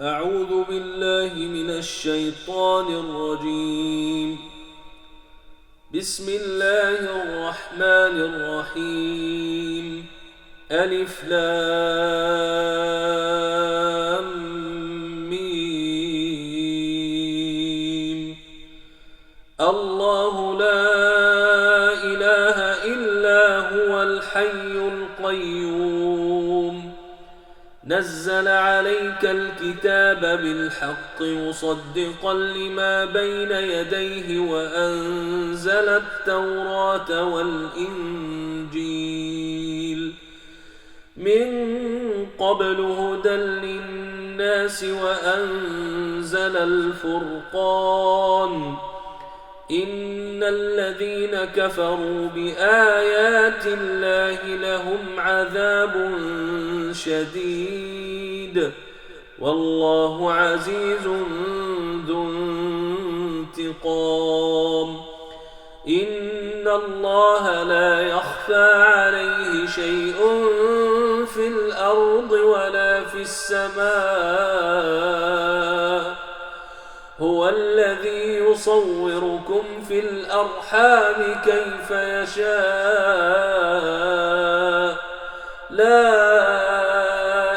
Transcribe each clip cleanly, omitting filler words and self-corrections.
أعوذ بالله من الشيطان الرجيم. بسم الله الرحمن الرحيم. ألف لام ميم. الله لا إله إلا هو الحي القيوم. نزل عليك الكتاب بالحق مصدقا لما بين يديه وأنزل التوراة والإنجيل من قبل هدى للناس وأنزل الفرقان. إن الذين كفروا بآيات الله لهم عذاب شديد والله عزيز ذو انتقام. إن الله لا يخفى عليه شيء في الأرض ولا في السماء. هو الذي يصوركم في الأرحام كيف يشاء. لا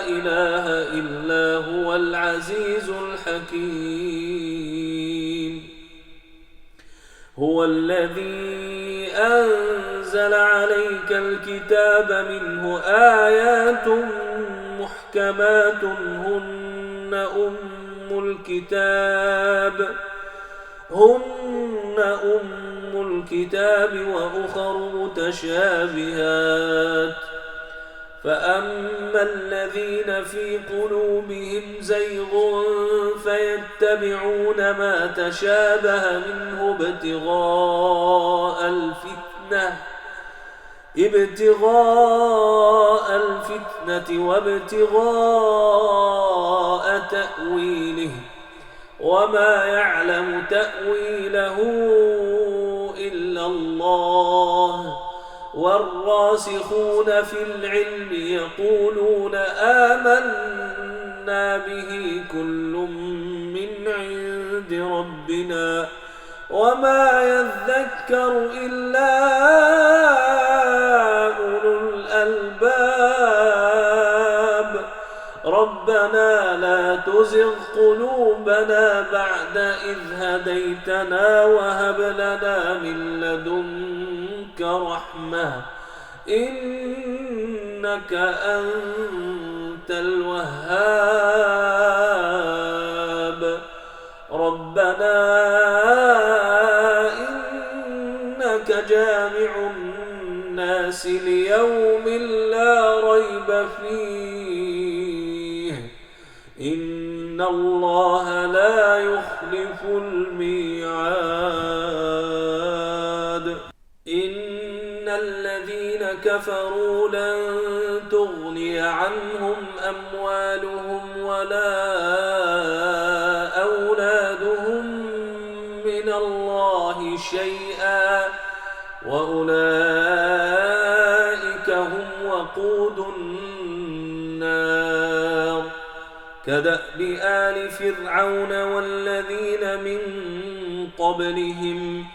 إله إلا هو العزيز الحكيم. هو الذي أنزل عليك الكتاب منه آيات محكمات هن أم الكتاب وأخر متشابهات. فأما الذين في قلوبهم زيغ فيتبعون ما تشابه منه ابتغاء الفتنة وابتغاء تأويله وما يعلم تأويله إلا الله. والراسخون في العلم يقولون آمنا به كل من عند ربنا وما يذكر إلا أولو الألباب. ربنا لا تزغ قلوبنا بعد إذ هديتنا وهب لنا من لدنك رحمة إنك أنت الوهاب. ربنا إنك جامع الناس ليوم لا ريب فيه إن الله لا يخلف الميعاد. إن الذين كفروا لن تغني عنهم أموالهم ولا أولادهم من الله شيئا وأولئك هم وقود النار. كدأب آل فرعون والذين من قبلهم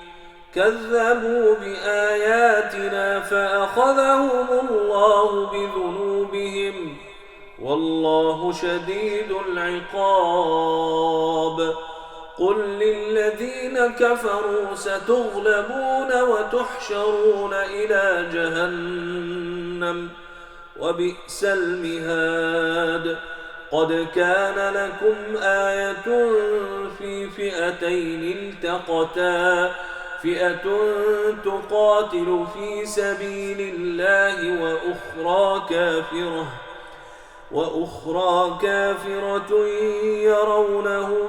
كذبوا بآياتنا فأخذهم الله بذنوبهم والله شديد العقاب. قل للذين كفروا ستغلبون وتحشرون إلى جهنم وبئس المهاد. قد كان لكم آية في فئتين التقتا فئة تقاتل في سبيل الله وأخرى كافرة يرونهم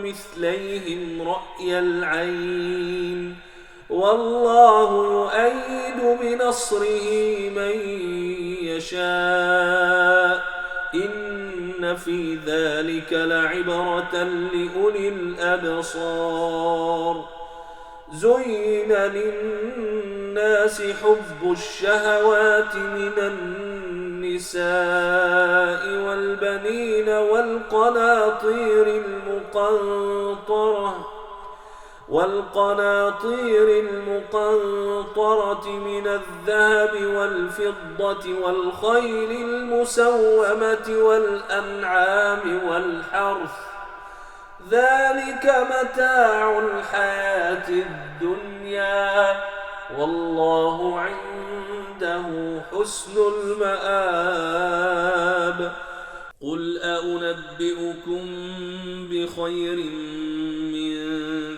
مثليهم رأي العين والله يؤيد بنصره من يشاء. إن في ذلك لعبرة لأولي الأبصار. زين للناس حب الشهوات من النساء النساء والبنين والقناطير المقنطرة من الذهب والفضة والخيل المسومة والأنعام والحرث، ذلك متاع الحياة الدنيا، والله عنده حسن المآب. قل أنبئكم بخير من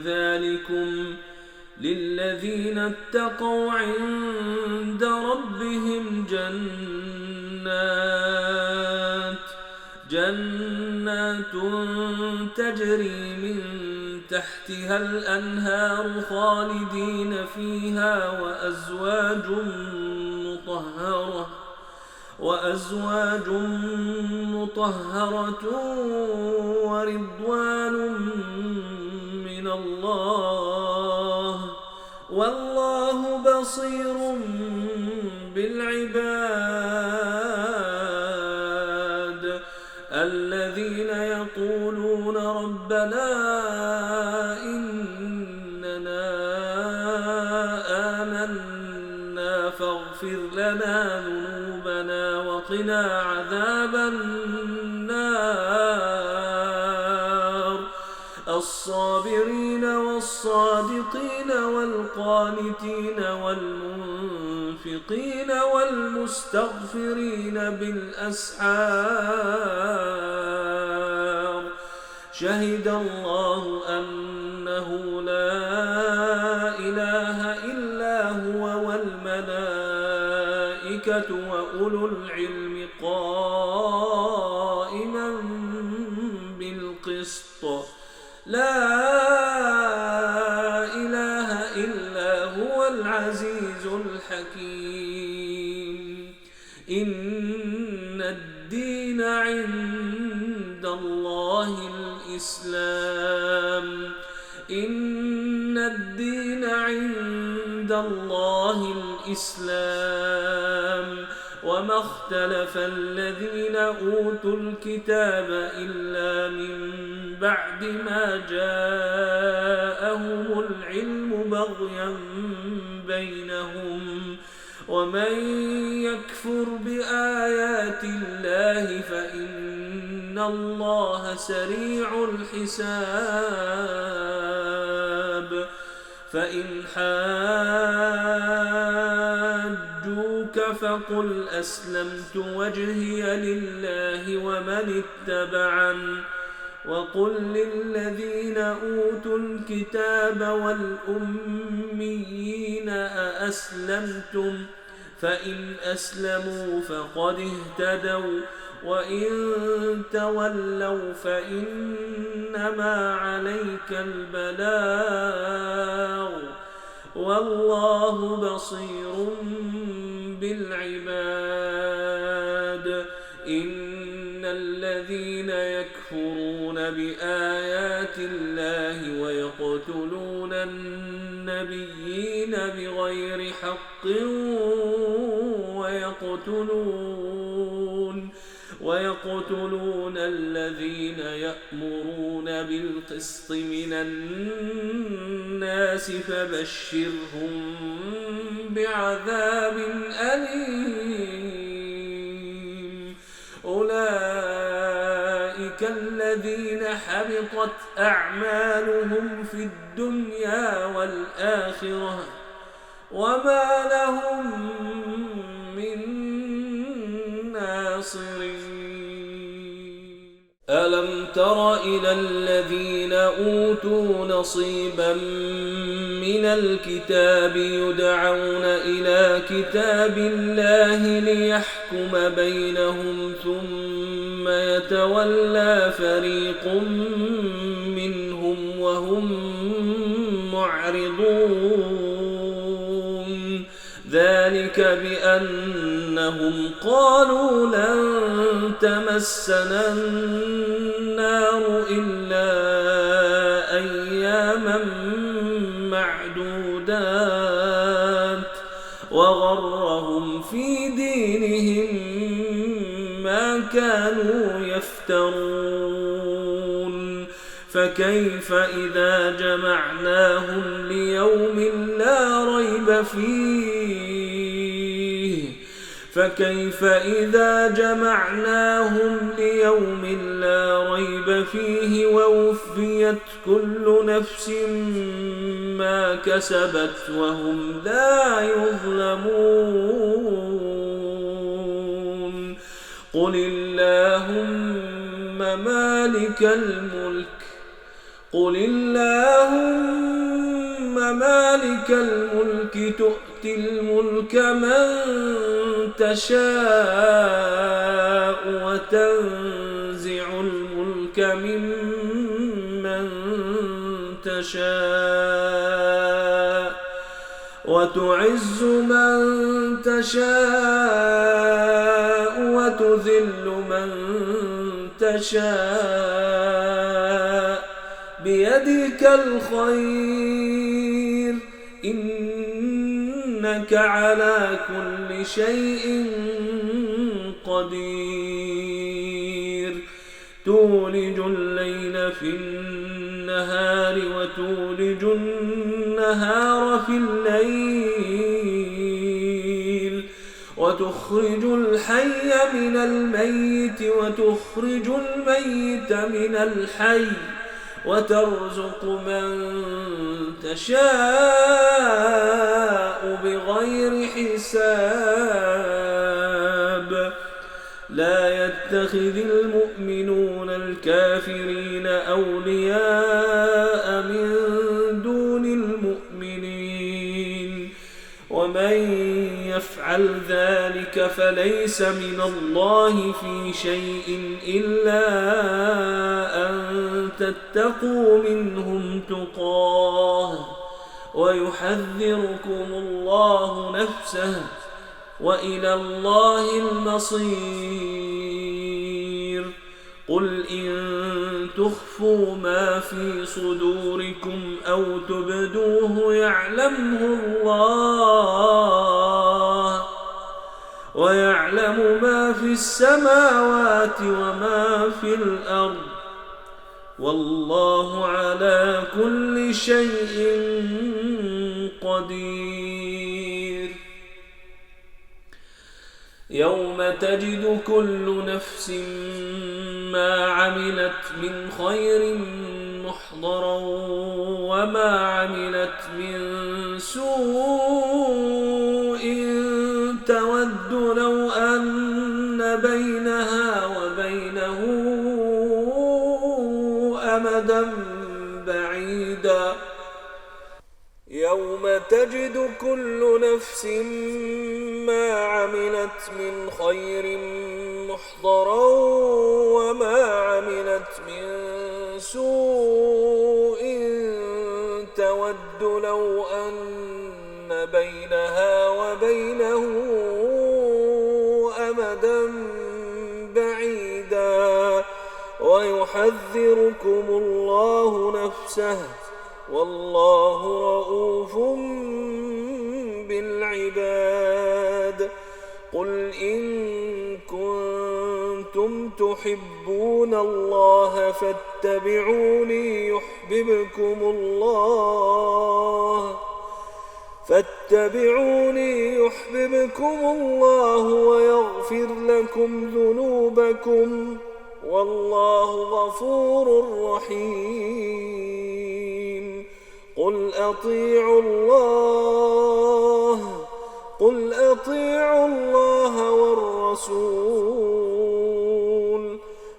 ذلكم للذين اتقوا عند ربهم جنات تجري من تحتها الأنهار خالدين فيها وأزواج مطهرة ورضوان من الله، والله بصير بالعباد. الذين يقولون ربنا إننا آمنا فاغفر لنا ذنوبنا وقنا عذاب النار. الصابرين والصادقين والقانتين والمنفقين والمستغفرين بالأسحار. شهد الله أنه لا إله إلا هو والملائكة وأولو العلم قائما بالقسط. لا إله إلا هو العزيز الحكيم. إن الدين عند الله الإسلام. إن الدين عند الله الإسلام. وما اختلف الذين أوتوا الكتاب إلا من بعد ما جاءهم العلم بغيا بينهم. ومن يكفر بآيات الله فإن الله سريع الحساب. فإن حاجوك فقل أسلمت وجهي لله ومن اتبعن، وقل للذين أوتوا الكتاب والأميين أأسلمتم؟ فإن أسلموا فقد اهتدوا، وإن تولوا فإنما عليك البلاغ، والله بصير بالعباد. إن الذين يكفرون بآيات الله ويقتلون النبيين بغير حق ويقتلون الذين يأمرون بالقسط من الناس فبشرهم بعذاب أليم. أولئك الذين حبطت أعمالهم في الدنيا والآخرة وما لهم من ناصرين. ألم تر إلى الذين أوتوا نصيبا من الكتاب يدعون إلى كتاب الله ليحكم بينهم ثم يتولى فريق منهم وهم معرضون. ذلك بأنهم قالوا لن تمسنا النار إلا أياما معدودات وغرهم في دينهم كانوا يفترون فكيف إذا جمعناهم ليوم لا ريب فيه ووفيت كل نفس ما كسبت وهم لا يظلمون قل اللهم مالك الملك تؤتي الملك من تشاء وتنزع الملك ممن تشاء وتعز من تشاء وتذل من تشاء بيدك الخير إنك على كل شيء قدير تولج الليل في النهار وتولج النهار في الليل وتخرج الحي من الميت وتخرج الميت من الحي وترزق من تشاء بغير حساب لا يتخذ المؤمنون الكافرين أولياء من دون المؤمنين ومن يفعل ذلك فليس من الله في شيء إلا أن تتقوا منهم تقاه ويحذركم الله نفسه وإلى الله المصير قل إن تخفوا ما في صدوركم أو تبدوه يعلمه الله ويعلم ما في السماوات وما في الأرض والله على كل شيء قدير يوم تجد كل نفس ما عملت من خير محضرا وما عملت من سوء تود لو أن بينها وبينه أمدا بعيدا يوم تجد كل نفس ما عملت من خير محضرا وما عملت من سوء تود لو أن بينها وبينه أمدا بعيدا ويحذركم الله نفسه والله رؤوف بالعباد قل إن كنتم تحبون الله فاتبعوني يحببكم الله ويغفر لكم ذنوبكم والله غفور رحيم قل أطيعوا الله والرسول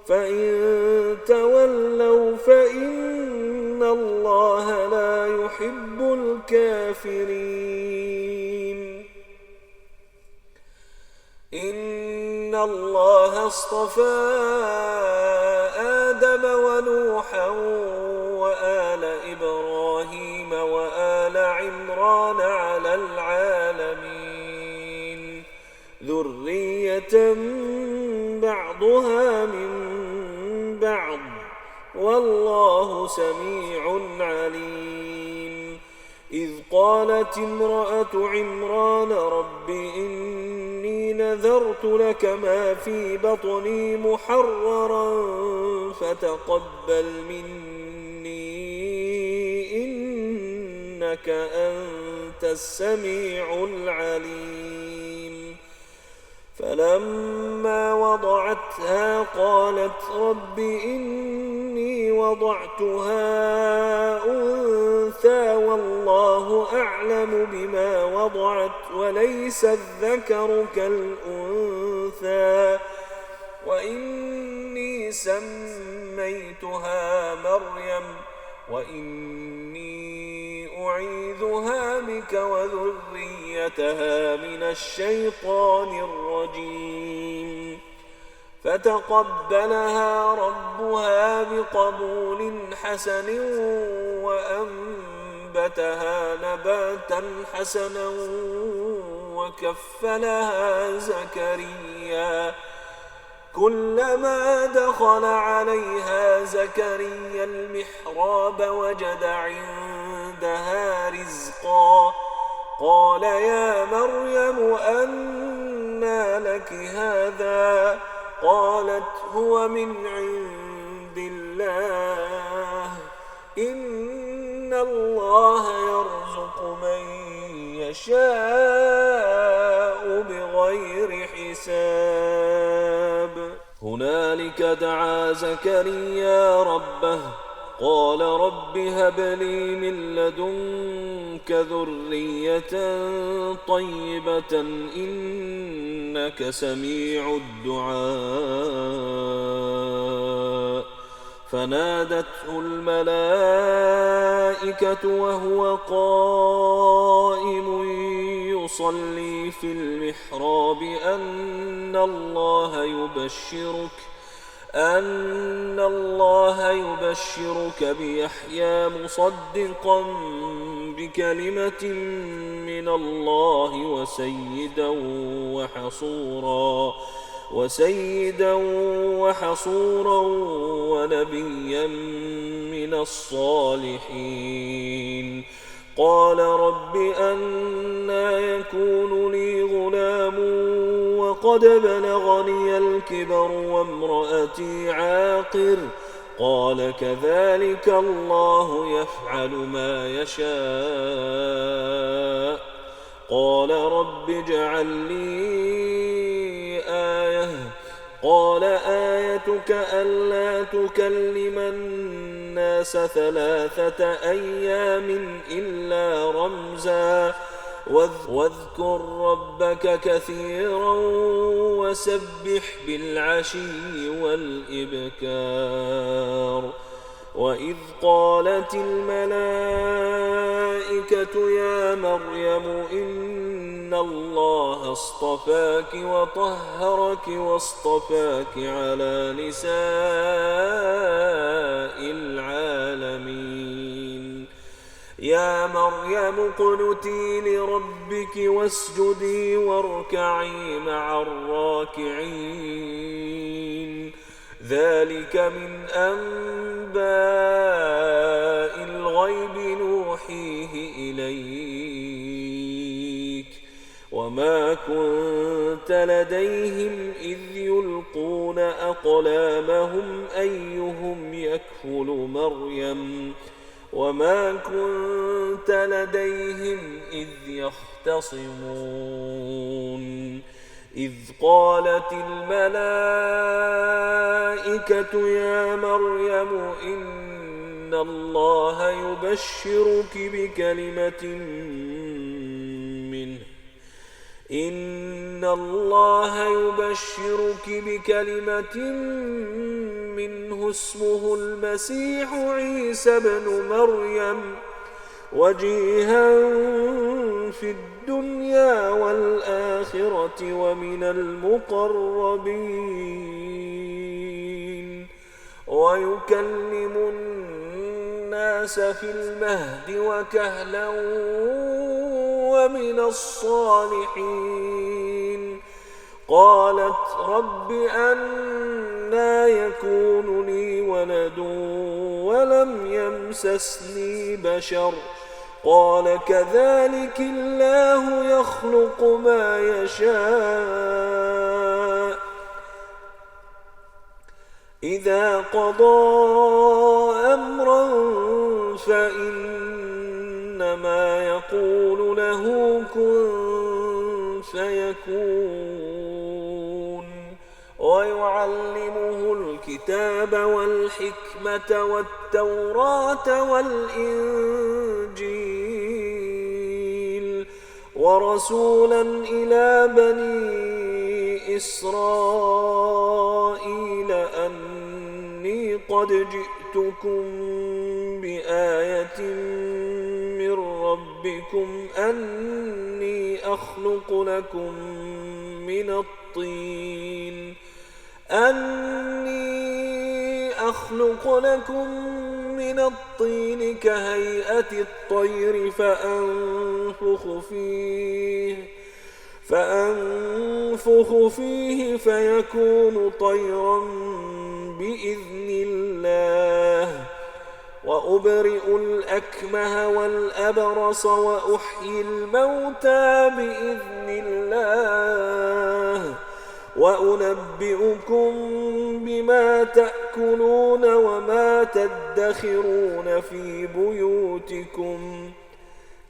فإن تولوا فإن الله لا يحب الكافرين إن الله اصطفى آدم ونوحا وآل إبراهيم وآل عمران على العالمين ذرية بعضها من بعض والله سميع عليم إذ قالت امرأة عمران رب إني نذرت لك ما في بطني محررا فتقبل مني إنك أنت السميع العليم فلما وضعتها قالت رب إني وضعتها أنثى والله أعلم بما وضعت وليس الذكر كالأنثى وإني سميتها مريم وإني أعيذها بك وذريتها من الشيطان الرجيم فتقبلها ربها بقبول حسن وأنبتها نباتا حسنا وكفلها زكريا كلما دخل عليها زكريا المحراب وجد عندها رزقا قال يا مريم أنى لك هذا قالت هو من عند الله إن الله يرزق من يشاء بغير حساب هنالك دعا زكريا ربه قال رب هب لي من لدنك ذرية طيبة إنك سميع الدعاء فنادته الملائكة وهو قائم يصلي في المحراب أن الله يبشرك بيحيى مصدقا بكلمة من الله وسيدا وحصورا ونبيا من الصالحين قال رب أنى يكون لي غلام وقد بلغني الكبر وامرأتي عاقر قال كذلك الله يفعل ما يشاء قال رب اجعل لي آية قال آيتك ألا تكلم الناس 3 أيام إلا رمزا واذكر ربك كثيرا وسبح بالعشي والإبكار وإذ قالت الملائكة يا مريم إن الله اصطفاك وطهرك واصطفاك على نساء العالمين يا مريم اقنتي لربك واسجدي واركعي مع الراكعين ذلك من أنباء الغيب نوحيه إليك وما كنت لديهم إذ يلقون أقلامهم أيهم يكفل مريم وما كنت لديهم إذ يختصمون إذ قالت الملائكة يا مريم إن الله يبشرك بكلمة منه اسمه المسيح عيسى بن مريم وجيها في الدنيا والآخرة ومن المقربين ويكلم الناس في المهد وكهلا ومن الصالحين قالت رب أنى يكون لي ولد ولم يمسسني بشر قال كذلك الله يخلق ما يشاء إذا قضى أمرا فإنما يقول له كن فيكون ويعلمه الكتاب والحكمة والتوراة والإنجيل ورسولا إلى بني إسرائيل أني قد جئتكم بآية من ربكم أني أخلق لكم من الطين كهيئة الطير فأنفخ فيه فيكون طيرا بإذن الله وأبرئ الأكمه والأبرص وأحيي الموتى بإذن الله وأنبئكم بما تأكلون وما تدخرون في بيوتكم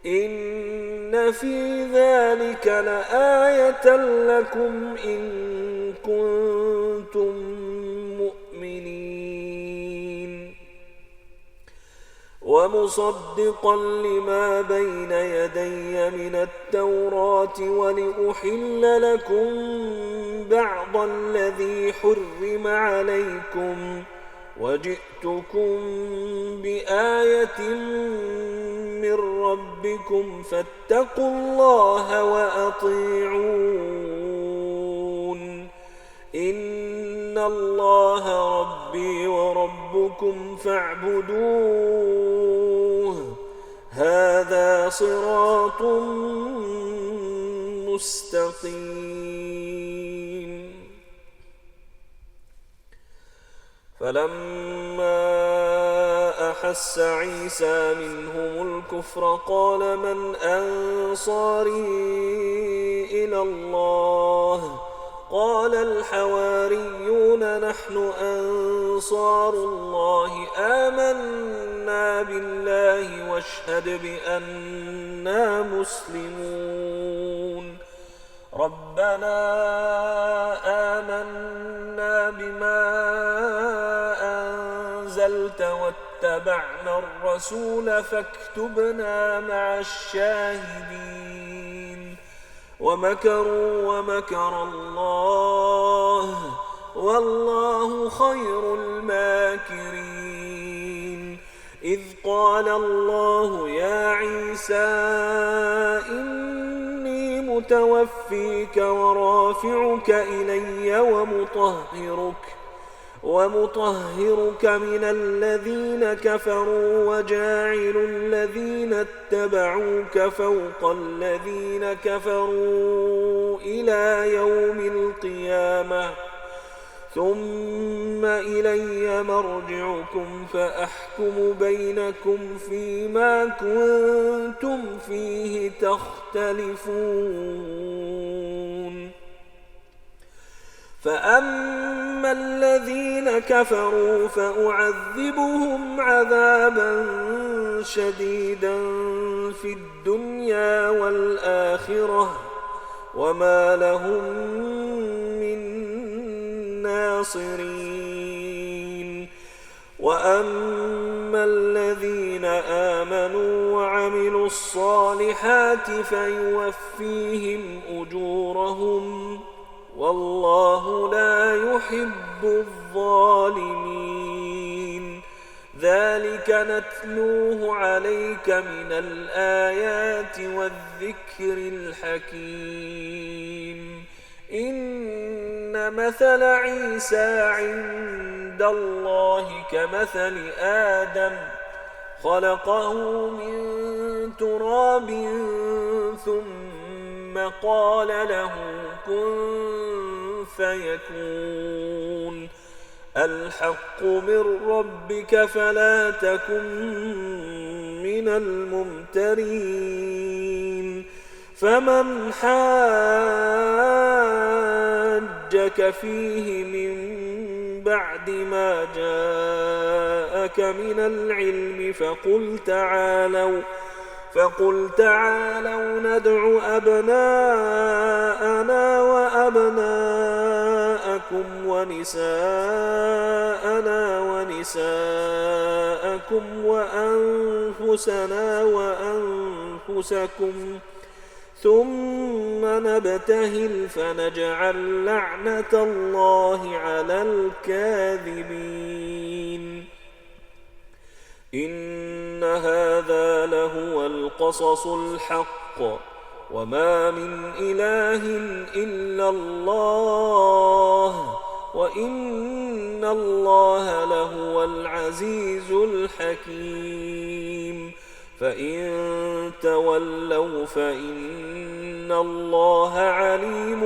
إن في ذلك لآية لكم إن كنتم مؤمنين ومصدقا لما بين يدي من التوراة ولأحل لكم بعض الذي حرم عليكم وجئتكم بآية من ربكم فاتقوا الله وأطيعون إن الله ربي وربكم فاعبدوه هذا صراط مستقيم فلما أحس عيسى منهم الكفر قال من أنصاري إلى الله قال الحواريون نحن أنصار الله آمنا بالله واشهد بأننا مسلمون ربنا آمنا بما أنزلت واتبعنا الرسول فاكتبنا مع الشاهدين ومكروا ومكر الله والله خير الماكرين إذ قال الله يا عيسى إني متوفيك ورافعك إلي ومطهرك من الذين كفروا وجاعل الذين اتبعوك فوق الذين كفروا إلى يوم القيامة ثم إلي مرجعكم فأحكم بينكم فيما كنتم فيه تختلفون فأما الذين كفروا فأعذبهم عذابا شديدا في الدنيا والآخرة وما لهم من ناصرين وأما الذين آمنوا وعملوا الصالحات فيوفيهم أجورهم والله لا يحب الظالمين ذلك نتلوه عليك من الآيات والذكر الحكيم إن مثل عيسى عند الله كمثل آدم خلقه من تراب ثم قال له كن فيكون الحق من ربك فلا تكن من من الممترين. فمن حاجك فيه من بعد ما جاءك من العلم فقل تعالوا ندع أبناءنا وأبناءكم ونساءنا ونساءكم وأنفسنا وأنفسكم ثم نبتهل فنجعل لعنة الله على الكاذبين. إن هذا لهو القصص الحق وما من إله إلا الله وإن الله لهو العزيز الحكيم. فإن تولوا فإن الله عليم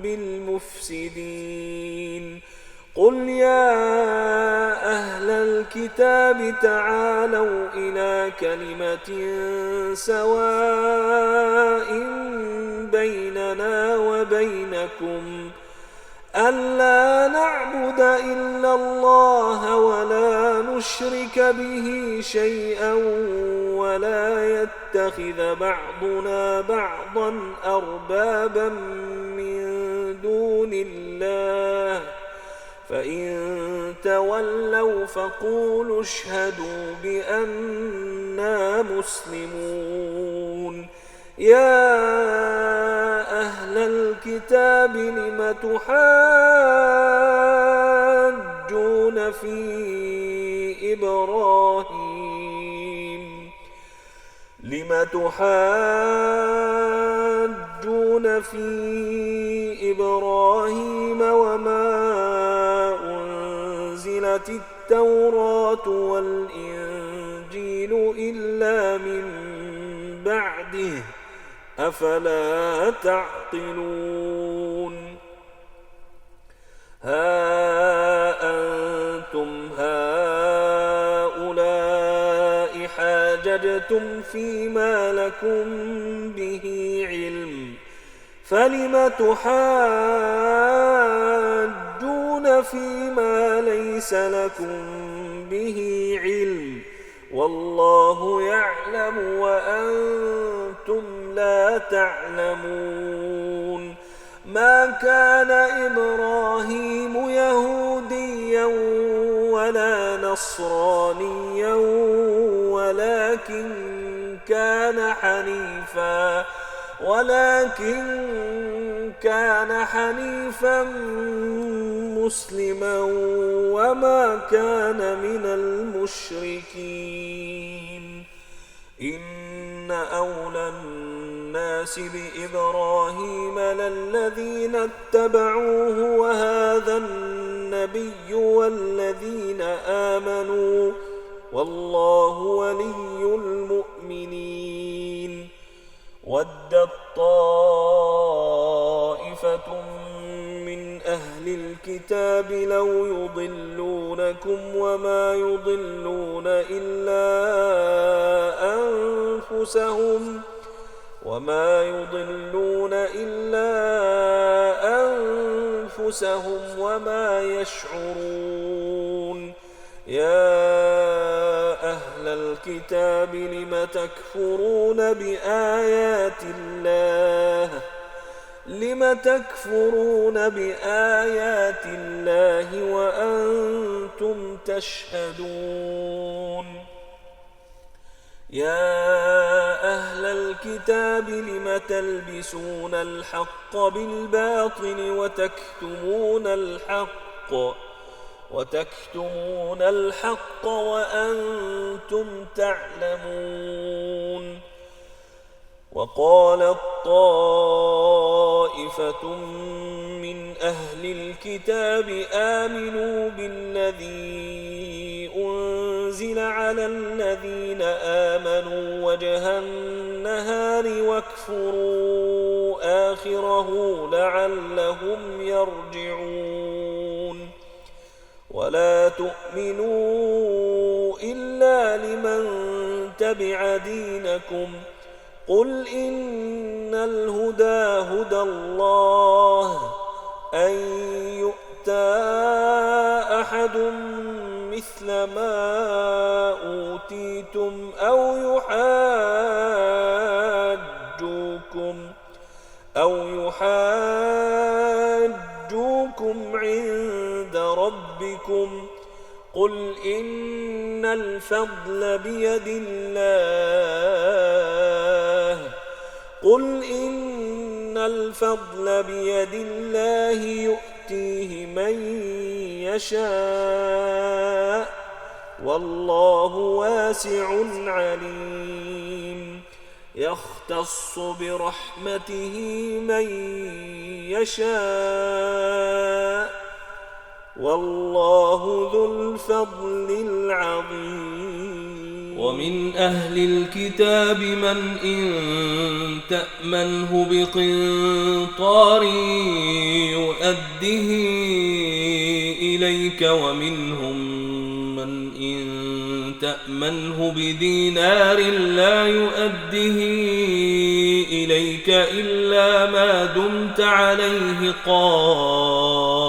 بالمفسدين. قل يا أهل الكتاب تعالوا إلى كلمة سواء بيننا وبينكم ألا نعبد إلا الله ولا نشرك به شيئا ولا يتخذ بعضنا بعضا أربابا من دون الله. فإن تولوا فقولوا اشهدوا بأننا مسلمون. يا أهل الكتاب لم تحاجون في إبراهيم وما أنزلت التوراة والإنجيل إلا من بعده أفلا تعقلون. ها أنتم هؤلاء حاججتم فيما لكم به علم فلم تحاجون فيما ليس لكم به علم والله يعلم وأنتم لا تعلمون. ما كان إبراهيم يهوديا ولا نصرانيا ولكن كان حنيفا مسلما وما كان من المشركين. إن أولى الناس بإبراهيم للذين اتبعوه وهذا النبي والذين آمنوا والله ولي المؤمنين. ودت طائفة من أهل الكتاب لو يضلونكم وما يضلون إلا أنفسهم وما يشعرون. يا أهل الكتاب لم تكفرون بآيات الله وأنتم تشهدون. يا أهل الكتاب لم تلبسون الحق بالباطل وتكتمون الحق وأنتم تعلمون. وقالت طائفة من أهل الكتاب آمنوا بالذي أنزل على الذين آمنوا وجه النهار واكفروا آخره لعلهم يرجعون. ولا تؤمنوا إلا لمن يتبع دينكم قل إن الهدى هدى الله أن يؤتى أحد مثل ما أوتيتم أو يحاجوكم عند ربكم قل إن الفضل بيد الله يؤتيه من يشاء والله واسع عليم يختص برحمته من يشاء والله ذو الفضل العظيم. ومن أهل الكتاب من إن تأمنه بقنطار يؤده إليك ومنهم من إن تأمنه بدينار لا يؤده إليك إلا ما دمت عليه قائما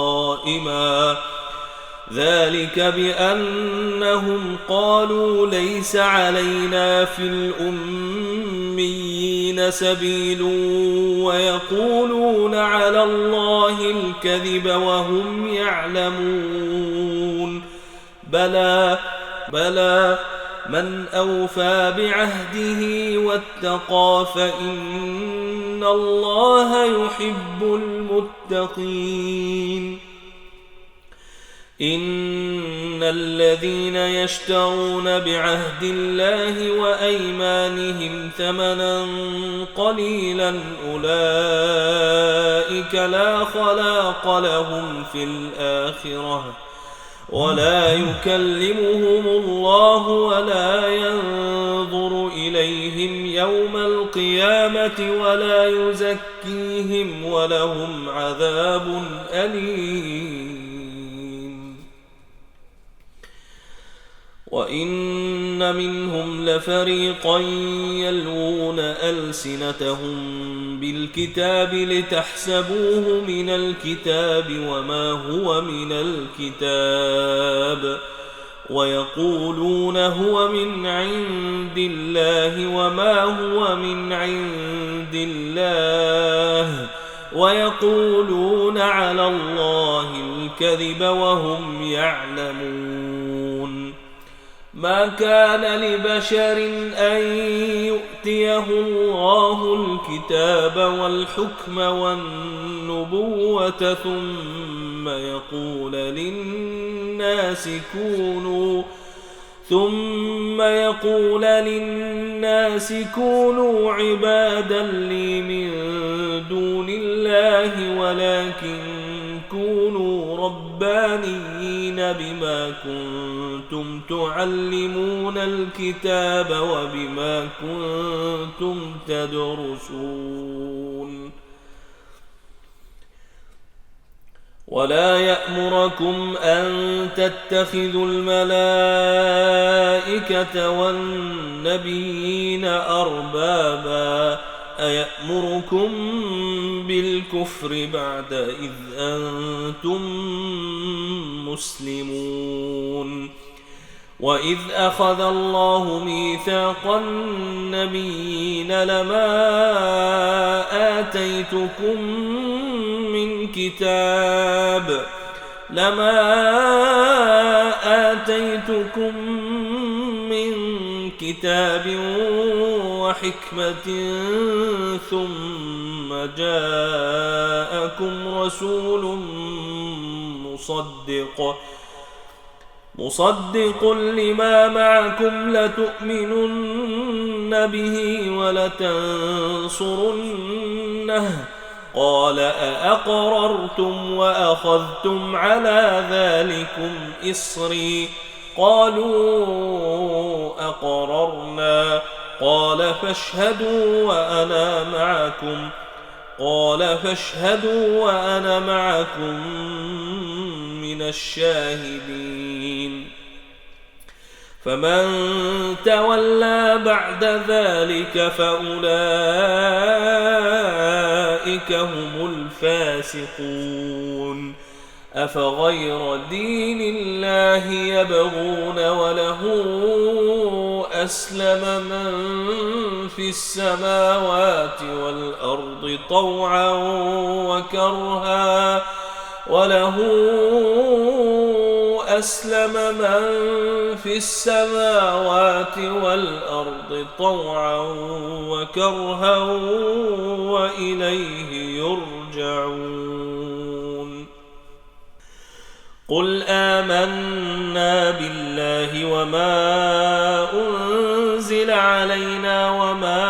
ذلك بأنهم قالوا ليس علينا في الأميين سبيل ويقولون على الله الكذب وهم يعلمون بلى من أوفى بعهده واتقى فإن الله يحب المتقين. إن الذين يشترون بعهد الله وأيمانهم ثمنا قليلا أولئك لا خلاق لهم في الآخرة ولا يكلمهم الله ولا ينظر إليهم يوم القيامة ولا يزكيهم ولهم عذاب أليم. وإن منهم لفريقا يلوون ألسنتهم بالكتاب لتحسبوه من الكتاب وما هو من الكتاب ويقولون هو من عند الله وما هو من عند الله ويقولون على الله الكذب وهم يعلمون. ما كان لبشر أن يؤتيه الله الكتاب والحكم والنبوة ثم يقول للناس كونوا عبادا لي من دون الله ولكن كونوا ربانيين بما كنتم تعلمون الكتاب وبما كنتم تدرسون. ولا يأمركم أن تتخذوا الملائكة والنبيين أربابا أيأمركم بالكفر بعد إذ أنتم مسلمون. وإذ أخذ الله ميثاق النبيين لما آتيتكم من كتاب وحكمة ثم جاءكم رسول مصدق لما معكم لتؤمنن به ولتنصرنه قال أأقررتم وأخذتم على ذلكم إصري قالوا أقررنا قال فاشهدوا وأنا معكم من الشاهدين. فمن تولى بعد ذلك فأولئك هم الفاسقون. أفغير دين الله يبغون وله أسلم من في السماوات والأرض طوعا وكرها وإليه يرجعون. قل آمنا بالله وما أنزل علينا وما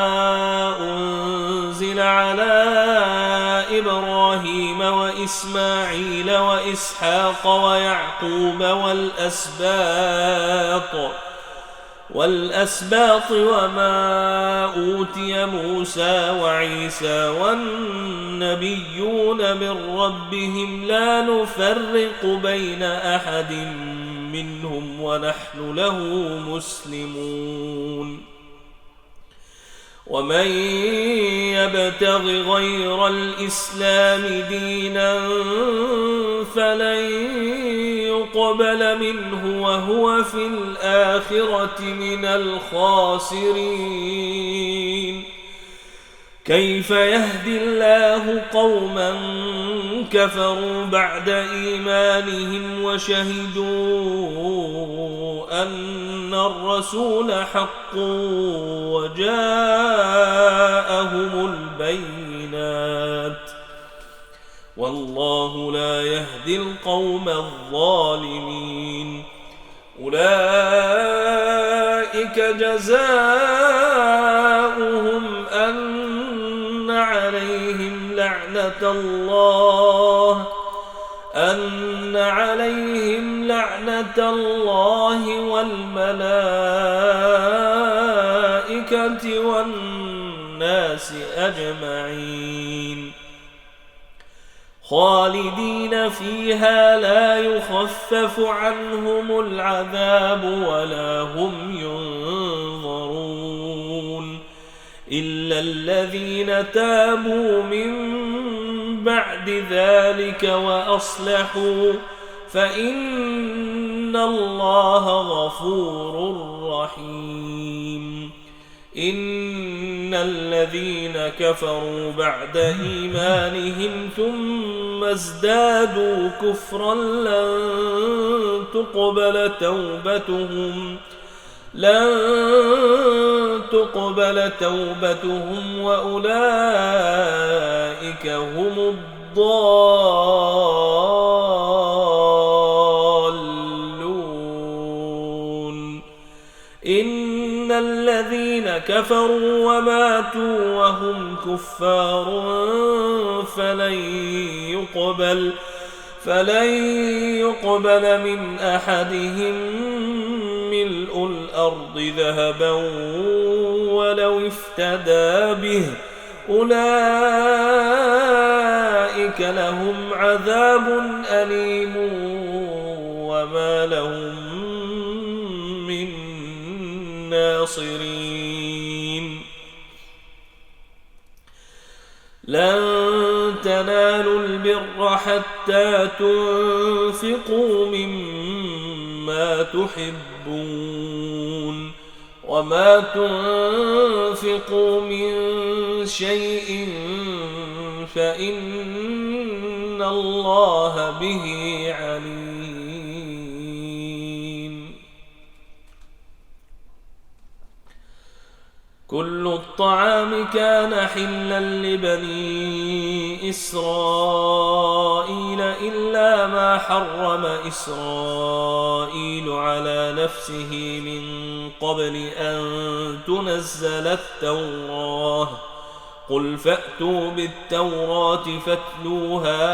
أنزل على إبراهيم وإسماعيل وإسحاق ويعقوب والأسباط وما أوتي موسى وعيسى والنبيون من ربهم لا نفرق بين أحد منهم ونحن له مسلمون. ومن يبتغ غير الإسلام دينا فلن يقبل منه وهو في الآخرة من الخاسرين. كيف يهدي الله قوما كفروا بعد إيمانهم وشهدوا أن الرسول حق وجاءهم البينات والله لا يهدي القوم الظالمين. أولئك جزاؤهم أن عليهم لعنة الله والملائكة والناس أجمعين خالدين فيها لا يخفف عنهم العذاب ولا هم ينظرون إلا الذين تابوا من بعد ذلك وأصلحوا فإن الله غفور رحيم. إن الذين كفروا بعد إيمانهم ثم ازدادوا كفرا لن تقبل توبتهم وأولئك هم الضالون. إن الذين كفروا وماتوا وهم كفار فلن يقبل من أحدهم ملء الأرض ذهبا ولو افتدى به أولئك لهم عذاب أليم وما لهم من ناصرين. لن تنالوا البر حتى تنفقوا مما تحبون وما تنفقوا من شيء فإن الله به عليم. كل الطعام كان حلا لبني إسرائيل إلا ما حرم إسرائيل على نفسه من قبل أن تنزل التوراة. قل فأتوا بالتوراة فاتلوها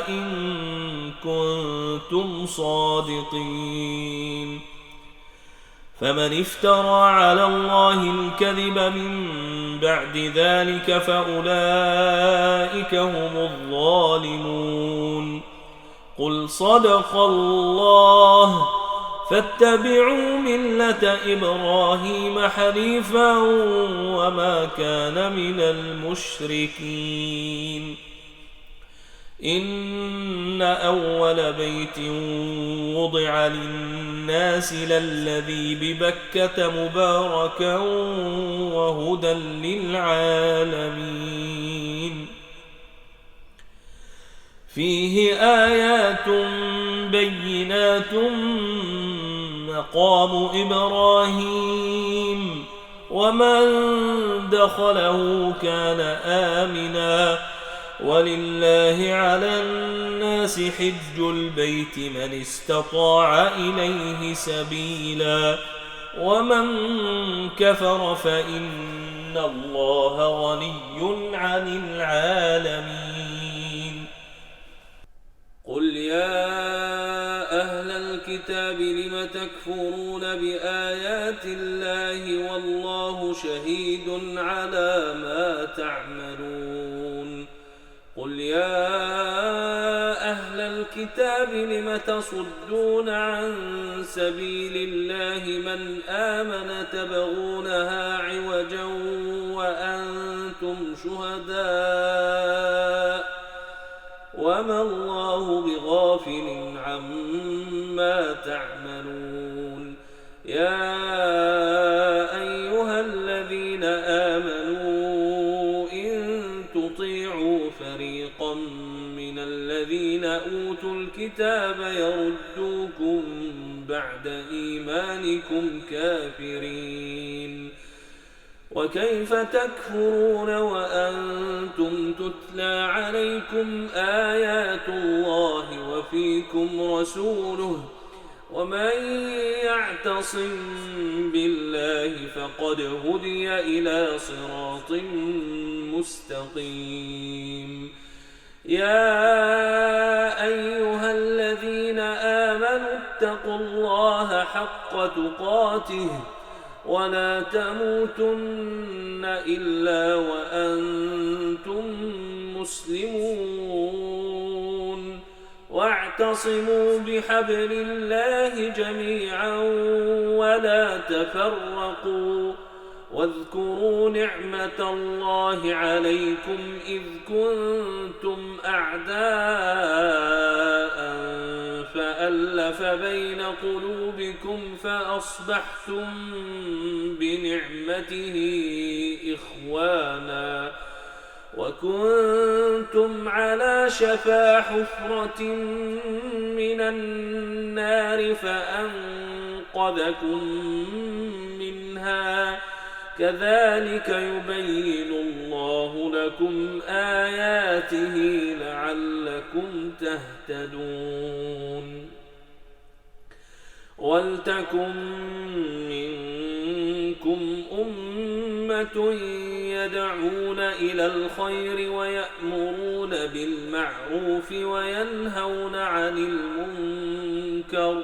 إن كنتم صادقين. فمن افترى على الله الكذب من بعد ذلك فأولئك هم الظالمون. قل صدق الله فاتبعوا ملة إبراهيم حنيفا وما كان من المشركين. إن أول بيت وضع للناس للذي ببكة مباركا وهدى للعالمين. فيه آيات بينات مقام إبراهيم ومن دخله كان آمنا ولله على الناس حج البيت من استطاع إليه سبيلا ومن كفر فإن الله غني عن العالمين. قل يا أهل الكتاب لم تكفرون بآيات الله والله شهيد على ما تعملون. قل يا أهل الكتاب لم تصدون عن سبيل الله من آمن تبغونها عوجا وأنتم شهداء وما الله بغافل عما تعملون. يا أيها الذين آمنوا إن تطيعوا فريقا من الذين أوتوا الكتاب يردوكم بعد إيمانكم كافرين. وكيف تكفرون وأنتم تتلى عليكم آيات الله وفيكم رسوله ومن يعتصم بالله فقد هدي إلى صراط مستقيم. يا أيها الذين آمنوا اتقوا الله حق تقاته ولا تموتن إلا وأنتم مسلمون واعتصموا بحبل الله جميعا ولا تفرقوا واذكروا نعمة الله عليكم إذ كنتم أعداء فألف بين قلوبكم فأصبحتم بنعمته إخوانا وكنتم على شفا حفرة من النار فأنقذكم منها كذلك يبين الله لكم آياته لعلكم تهتدون. ولتكن منكم أمة يدعون إلى الخير ويأمرون بالمعروف وينهون عن المنكر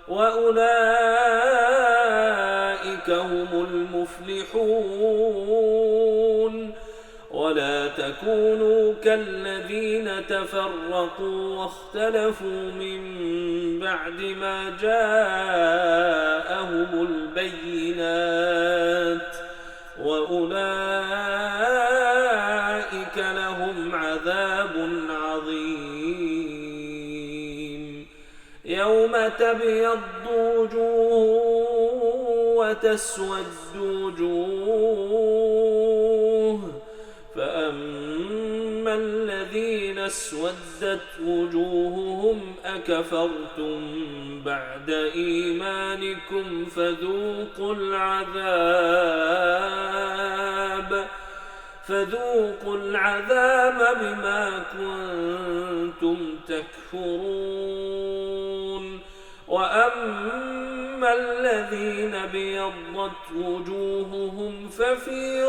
وأولئك هم المفلحون. ولا تكونوا كالذين تفرقوا واختلفوا من بعد ما جاءهم البينات وأولئك لهم عذاب عظيم. يوم تبيض وجوه وتسود وجوه فأما الذين اسودت وجوههم أكفرتم بعد إيمانكم فذوقوا العذاب بما كنتم تكفرون. وأما الذين ابيضت وجوههم ففي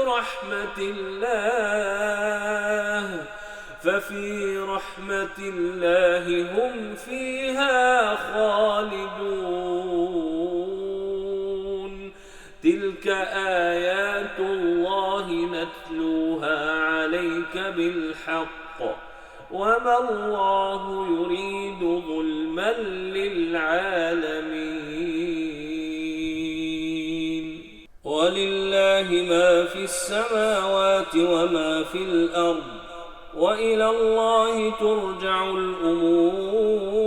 رحمة الله هم فيها خالدون. تلك آيات الله نتلوها عليك بالحق وما الله يريد ظلما للعالمين. لله ما في السماوات وما في الأرض وإلى الله ترجع الأمور.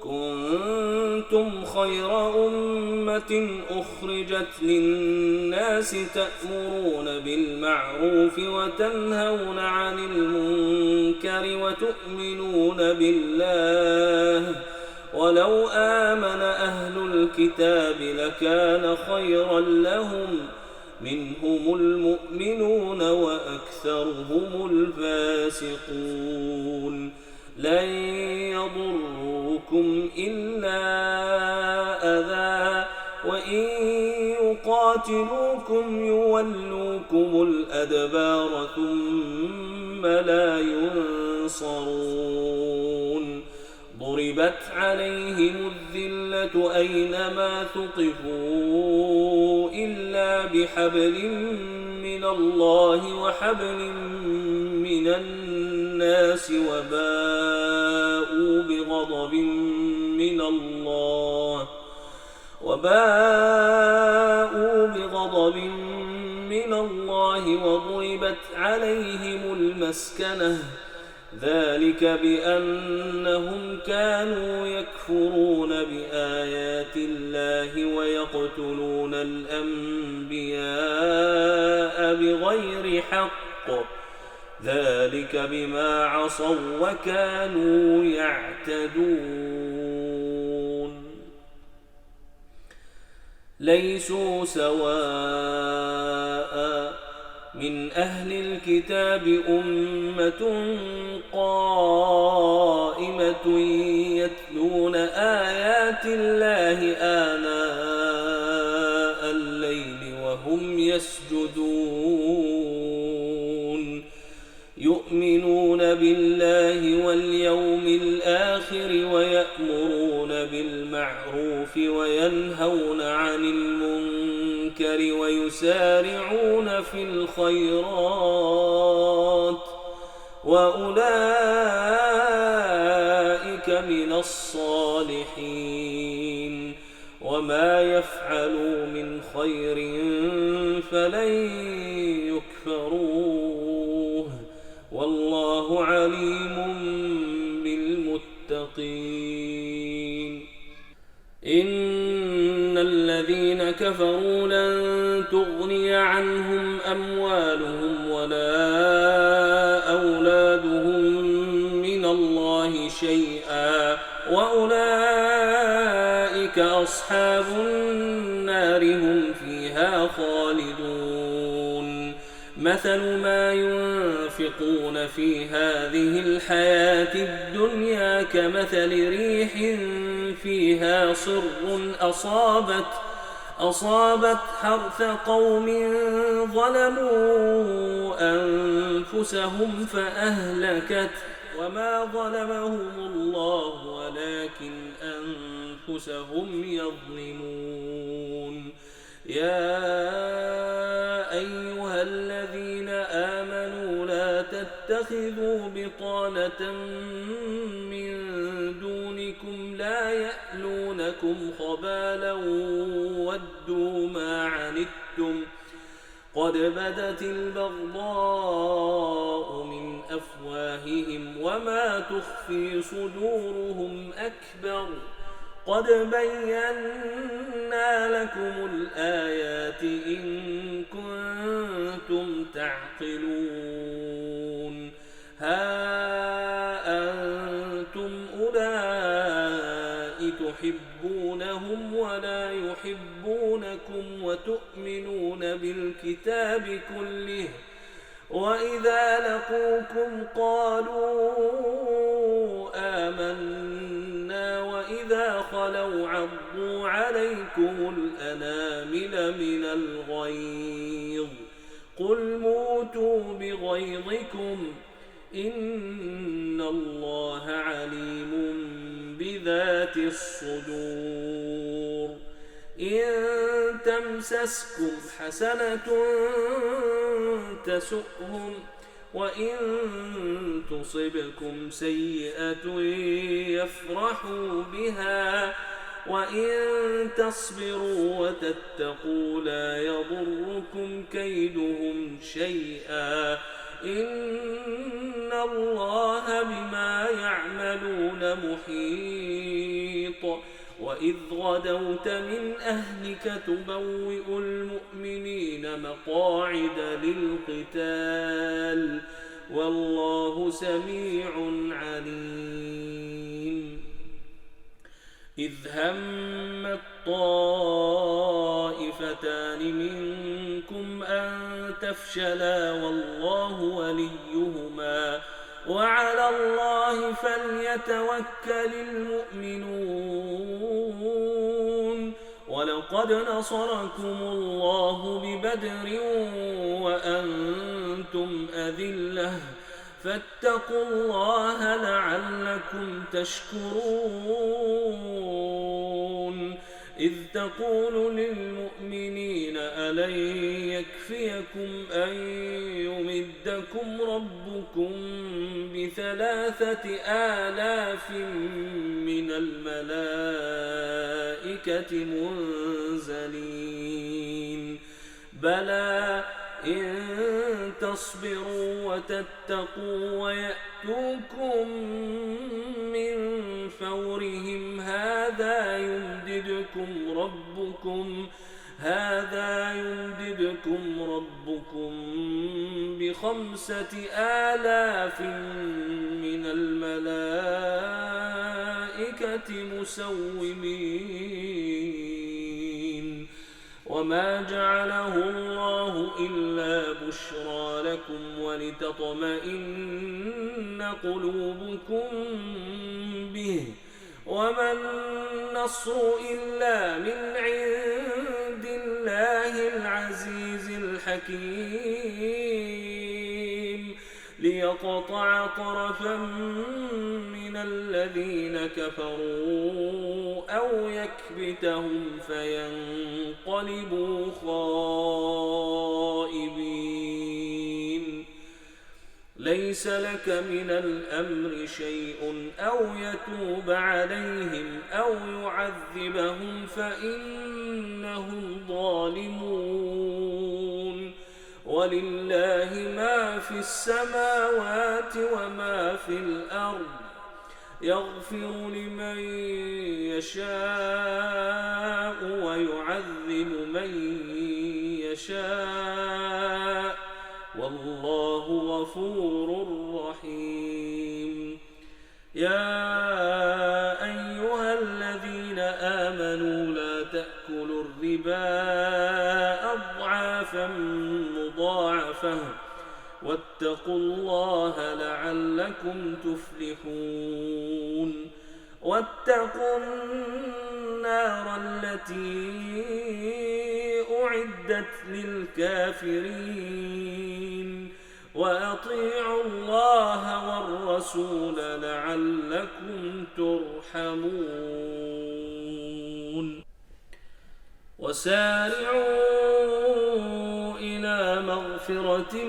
كنتم خير أمة أخرجت للناس تأمرون بالمعروف وتنهون عن المنكر وتؤمنون بالله. ولو آمن أهل الكتاب لكان خيرا لهم منهم المؤمنون وأكثرهم الفاسقون. لن يضروكم إلا أذى وإن يقاتلوكم يولوكم الأدبار ثم لا ينصرون. ضربت عليهم الذلة أينما ثقفوا إلا بحبل من الله وحبل من الناس وباءوا بغضب من الله وضربت عليهم المسكنة. ذلك بأنهم كانوا يكفرون بآيات الله ويقتلون الأنبياء بغير حق. ذلك بما عصوا وكانوا يعتدون. ليسوا سواء من أهل الكتاب أمة قائمة يتلون آيات الله آناء الليل وهم يسجدون. يؤمنون بالله واليوم الآخر ويأمرون بالمعروف وينهون عن المنكر ويسارعون في الخيرات وأولئك من الصالحين. وما يفعلوا من خير فلن يكفروه والله عليم بالمتقين. إن الذين كفروا لن تغني عنهم أموالهم ولا أولادهم من الله شيئا وأولئك أصحاب النار هم فيها خالدون. مثل ما ينفقون في هذه الحياة الدنيا كمثل ريح فيها صر أصابت حرث قوم ظلموا أنفسهم فأهلكت وما ظلمهم الله ولكن أنفسهم يظلمون. يا أيها الذين آمنوا لا تتخذوا بطانة من دونكم لا يألونكم خبالا ودوا ما عنتم قد بدت البغضاء من أفواههم وما تخفي صدورهم أكبر. قد بينا لكم الآيات إن كنتم تعقلون. ها أنتم أولئك تحبونهم ولا يحبونكم وتؤمنون بالكتاب كله وإذا لقوكم قالوا آمنا وإذا خلوا عضوا عليكم الأنامل من الغيظ قل موتوا بغيظكم إن الله عليم بذات الصدور. إن تمسسكم حسنة تسؤهم وإن تصبكم سيئة يفرحوا بها وإن تصبروا وتتقوا لا يضركم كيدهم شيئا إن الله بما يعملون محيط وإذ غدوت من أهلك تبوئ المؤمنين مقاعد للقتال والله سميع عليم إذ هم الطائفتان منكم أن تفشلا والله وليهما وعلى الله فليتوكل المؤمنون ولقد نصركم الله ببدر وأنتم أذلة فاتقوا الله لعلكم تشكرون إذ تقول للمؤمنين ألن يكفيكم أن يمدكم ربكم ب3,000 من الملائكة منزلين بلى إن تصبروا وتتقوا ويأتوكم من فورهم هذا يمددكم ربكم ب5,000 من الملائكة مسومين وما جعله الله إلا بشرى لكم ولتطمئن قلوبكم به وما النصر إلا من عند الله العزيز الحكيم ليقطع طرفا من الذين كفروا أو يكبتهم فينقلبوا خائبين ليس لك من الأمر شيء أو يتوب عليهم أو يعذبهم فإنهم ظالمون ولله ما في السماوات وما في الأرض يغفر لمن يشاء ويعذب من يشاء والله غفور رحيم يا أيها الذين آمنوا لا تأكلوا الربا أضعافا مضاعفة واتقوا الله لعلكم تفلحون واتقوا النار التي أعدت للكافرين وأطيعوا الله والرسول لعلكم ترحمون وسارعوا إلى مغفرة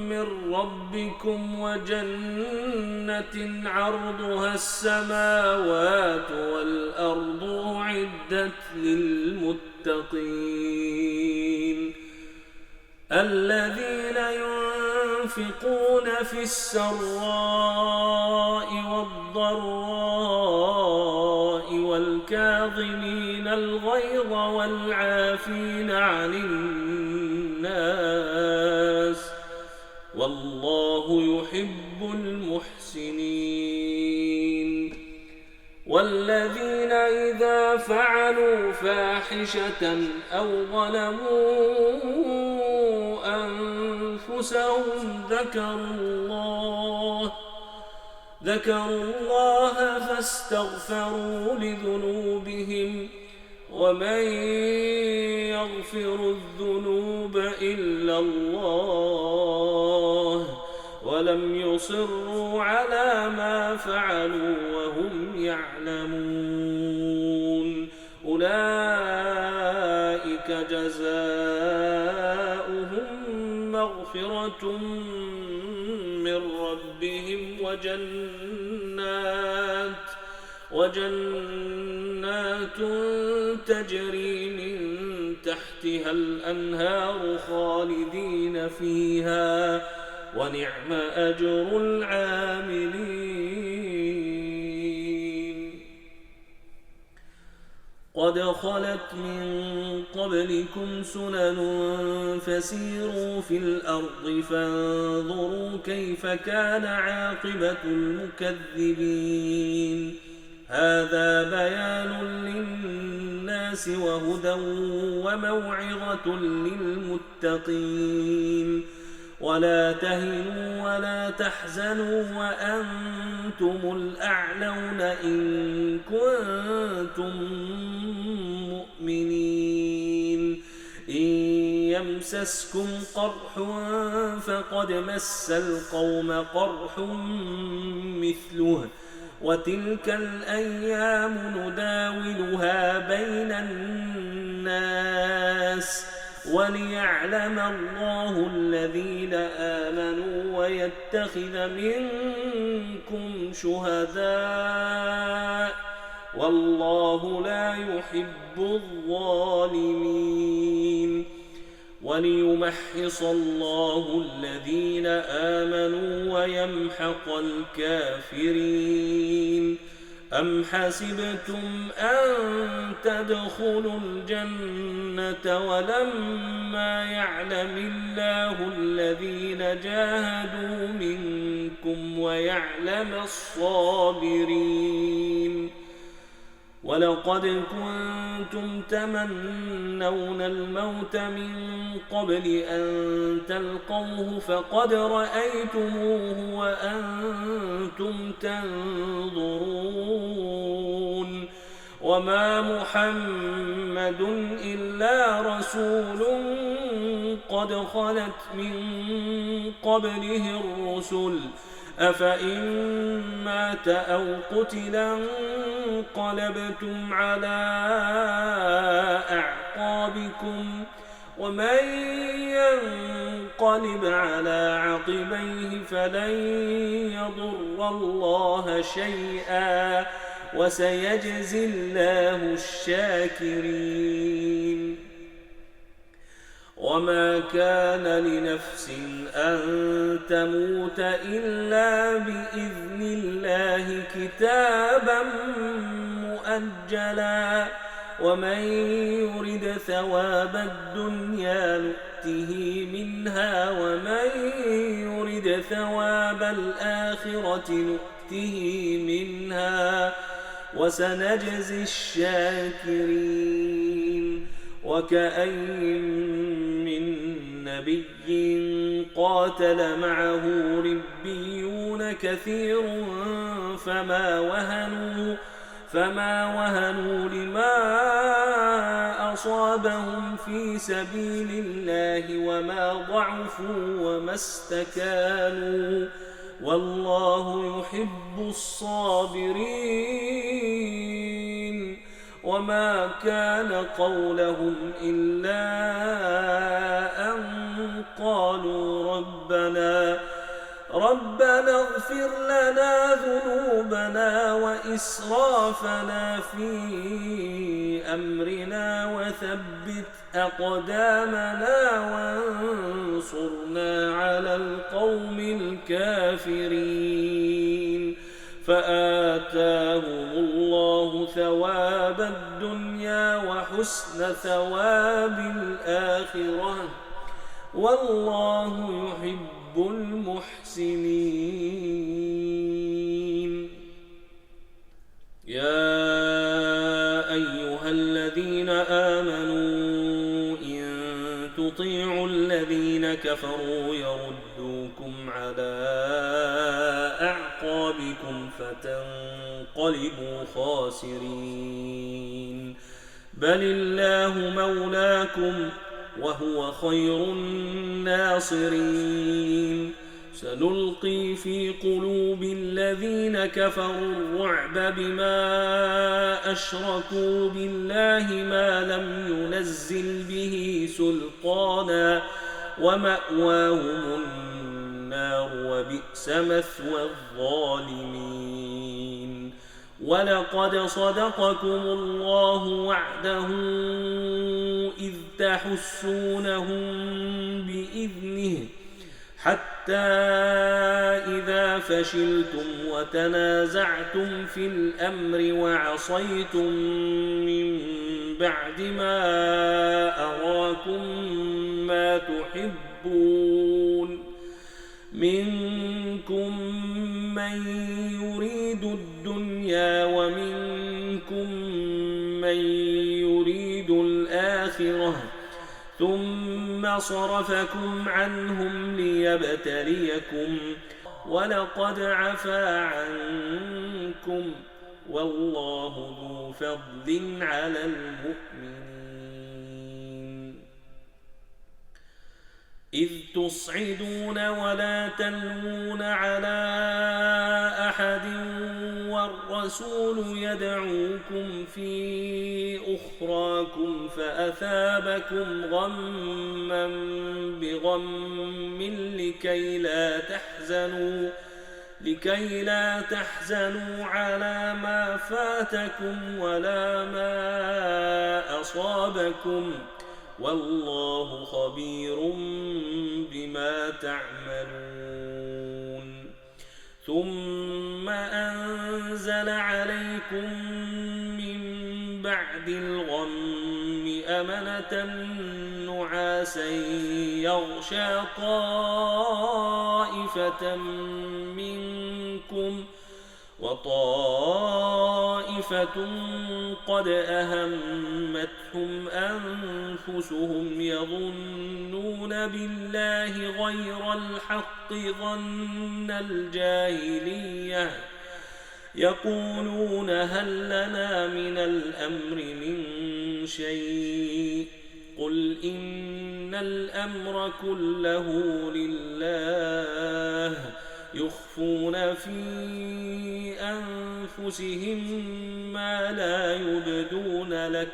من ربكم وجنة عرضها السماوات والأرض أعدت للمتقين الذين ينفقون في السراء والضراء والكاظمين الغيظ والعافين عن الناس والله يحب المحسنين والذين إذا فعلوا فاحشة أو ظلموا أنفسهم ذكروا الله فاستغفروا لذنوبهم ومن يغفر الذنوب إلا الله ولم يصروا على ما فعلوا وهم يعلمون أولئك جزاؤهم مغفرة من ربهم وجنات جنات تجري من تحتها الأنهار خالدين فيها ونعم أجر العاملين. قد خلت من قبلكم سنن فسيروا في الأرض فانظروا كيف كان عاقبة المكذبين. هذا بيان للناس وهدى وموعظة للمتقين. ولا تهنوا ولا تحزنوا وأنتم الأعلون إن كنتم مؤمنين. إن يمسسكم قرح فقد مس القوم قرح مثله وتلك الأيام نداولها بين الناس وليعلم الله الذين آمنوا ويتخذ منكم شهداء والله لا يحب الظالمين. وليمحص الله الذين آمنوا ويمحق الكافرين. أم حسبتم أن تدخلوا الجنة ولما يعلم الله الذين جاهدوا منكم ويعلم الصابرين. ولقد كنتم تمنون الموت من قبل أن تلقوه فقد رأيتموه وأنتم تنظرون. وما محمد إلا رسول قد خلت من قبله الرسل أفإن مات أو قتل انقلبتم على أعقابكم ومن ينقلب على عقبيه فلن يضر الله شيئا وسيجزي الله الشاكرين. وما كان لنفس أن تموت إلا بإذن الله كتابا مؤجلا ومن يرد ثواب الدنيا نؤته منها ومن يرد ثواب الآخرة نؤته منها وسنجزي الشاكرين. وكأين من نبي قاتل معه ربيون كثير فما وهنوا لما أصابهم في سبيل الله وما ضعفوا وما استكانوا والله يحب الصابرين. وما كان قولهم إلا أن قالوا ربنا اغفر لنا ذنوبنا وإسرافنا في أمرنا وثبت أقدامنا وانصرنا على القوم الكافرين. فآتاهم الله ثواب الدنيا وحسن ثواب الآخرة والله يحب المحسنين. يا أيها الذين آمنوا إن تطيعوا الذين كفروا يردوكم على أعقابكم فتنقلبوا خاسرين. بل الله مولاكم وهو خير الناصرين. سنلقي في قلوب الذين كفروا الرعب بما أشركوا بالله ما لم ينزل به سلطانا ومأواهم النار وبئس مثوى الظالمين. ولقد صدقكم الله وعده إذ تحسونهم بإذنه حتى إذا فشلتم وتنازعتم في الأمر وعصيتم من بعد ما أراكم ما تحبون منكم من يريد الدنيا ومنكم من يريد الآخرة ثم صرفكم عنهم ليبتليكم ولقد عفا عنكم والله ذو فضل على المؤمنين إذ تصعدون ولا تلوون على أحد والرسول يدعوكم في أخراكم فأثابكم غما بغم لكي لا تحزنوا على ما فاتكم ولا ما أصابكم والله خبير بما تعملون ثم أنزل عليكم من بعد الغم أمنة نعاسا يغشى طائفة منكم وطائفة قد أهمتهم أنفسهم يظنون بالله غير الحق ظن الجاهلية يقولون هل لنا من الأمر من شيء قل إن الأمر كله لله يخفون في أنفسهم ما لا يبدون لك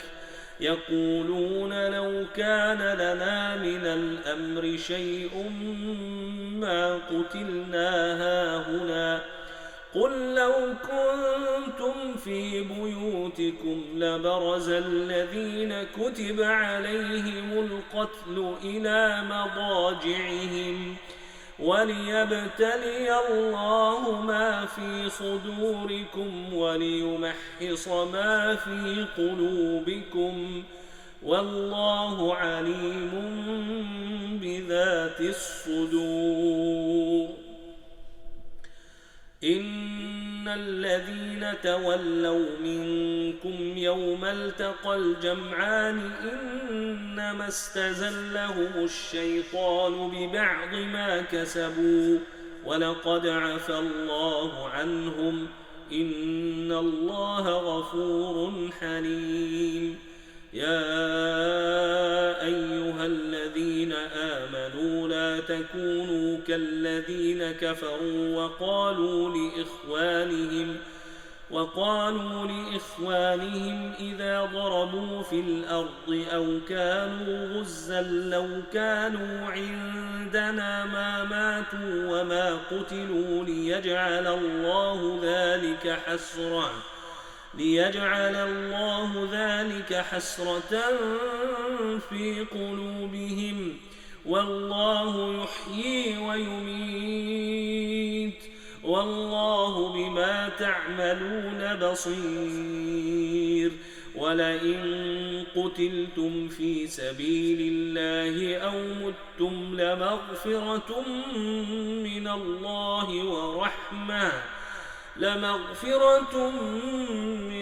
يقولون لو كان لنا من الأمر شيء ما قتلنا هاهنا قل لو كنتم في بيوتكم لبرز الذين كتب عليهم القتل إلى مضاجعهم وليبتلي الله ما في صدوركم وليمحص ما في قلوبكم والله عليم بذات الصدور إن الذين تولوا منكم يوم التقى الجمعان إنما استزلهم الشيطان ببعض ما كسبوا ولقد عفى الله عنهم إن الله غفور حليم يا أيها الذين آمنوا لا تكونوا كالذين كفروا وقالوا لإخوانهم إذا ضربوا في الأرض أو كانوا غزا لو كانوا عندنا ما ماتوا وما قتلوا ليجعل الله ذلك حسرة في قلوبهم والله يحيي ويميت والله بما تعملون بصير ولئن قتلتم في سبيل الله أو متم لمغفرة من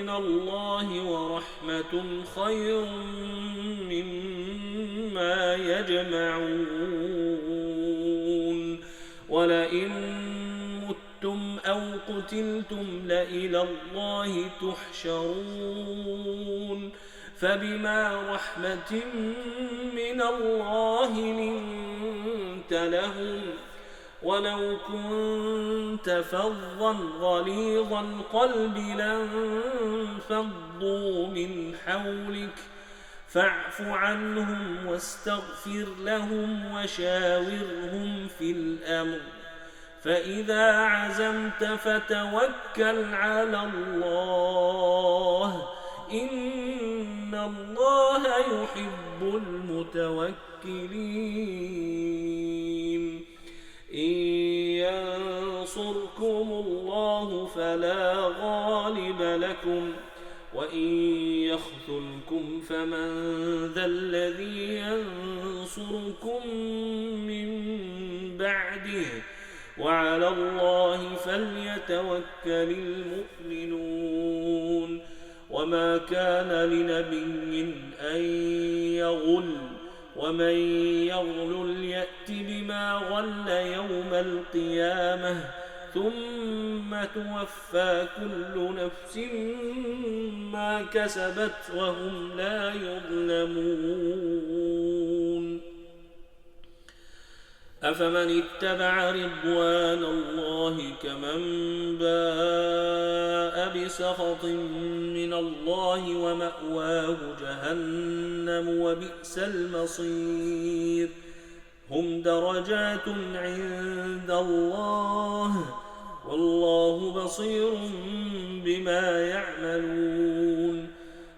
الله ورحمة خير مما يجمعون ولئن متم أو قتلتم لإلى الله تحشرون فبما رحمة من الله لنت لهم ولو كنت فظا غليظ القلب لانفضوا من حولك فاعف عنهم واستغفر لهم وشاورهم في الأمر فإذا عزمت فتوكل على الله إن الله يحب المتوكلين إن ينصركم الله فلا غالب لكم وإن يخذلكم فمن ذا الذي ينصركم من بعده وعلى الله فليتوكل المؤمنون وما كان لنبي أن يغل ومن يغل يأت بما غل يوم القيامة ثم توفى كل نفس ما كسبت وهم لا يظلمون أفمن اتبع رضوان الله كمن باء بسخط من الله ومأواه جهنم وبئس المصير هم درجات عند الله والله بصير بما يعملون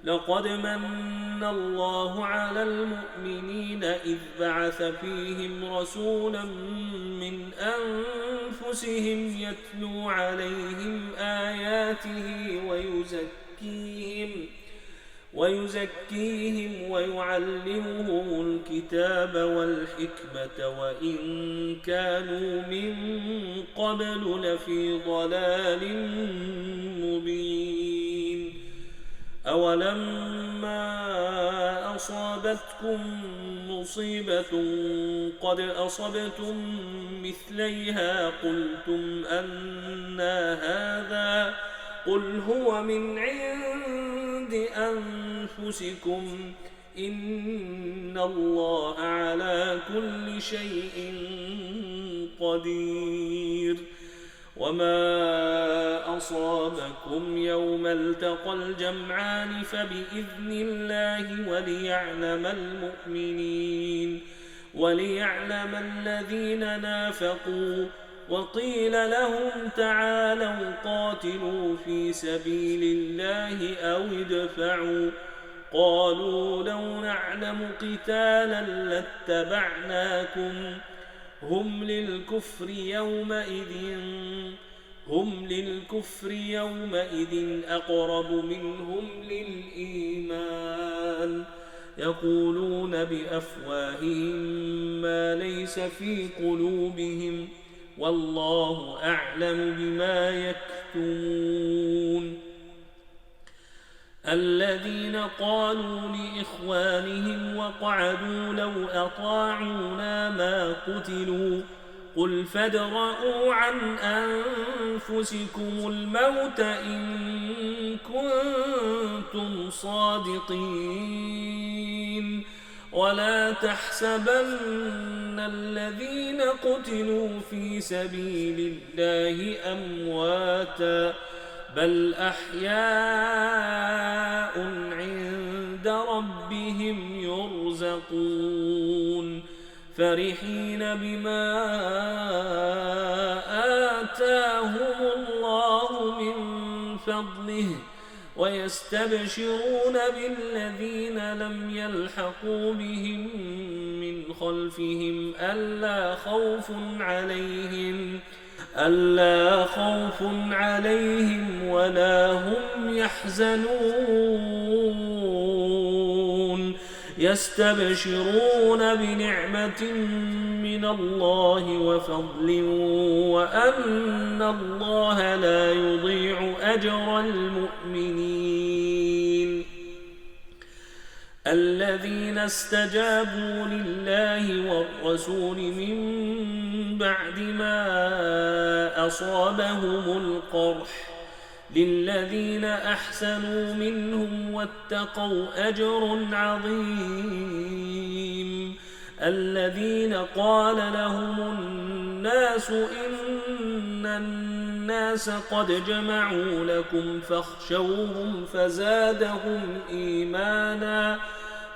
لقد من الله على المؤمنين إذ بعث فيهم رسولا من أنفسهم يتلو عليهم آياته ويزكيهم ويعلمهم الكتاب والحكمة وإن كانوا من قبل لفي ضلال مبين أولما أصابتكم مصيبة قد أصبتم مثليها قلتم أنى هذا قل هو من عند أنفسكم إن الله على كل شيء قدير وما أصابكم يوم التقى الجمعان فبإذن الله وليعلم الذين نافقوا وقيل لهم تعالوا قاتلوا في سبيل الله أو ادفعوا قالوا لو نعلم قتالا لاتبعناكم هم للكفر يومئذ أقرب منهم للإيمان يقولون بأفواههم ما ليس في قلوبهم والله أعلم بما يكتمون الذين قالوا لإخوانهم وقعدوا لو أطاعونا ما قتلوا قل فادرءوا عن أنفسكم الموت إن كنتم صادقين ولا تحسبن الذين قتلوا في سبيل الله أمواتا بل أحياء عند ربهم يرزقون فرحين بما آتاهم الله من فضله ويستبشرون بالذين لم يلحقوا بهم من خلفهم ألا خوف عليهم ولا هم يحزنون يستبشرون بنعمة من الله وفضل وأن الله لا يضيع أجر المؤمنين الذين استجابوا لله والرسول من بعد ما أصابهم القرح للذين أحسنوا منهم واتقوا أجر عظيم الذين قال لهم الناس إن الناس قد جمعوا لكم فاخشوهم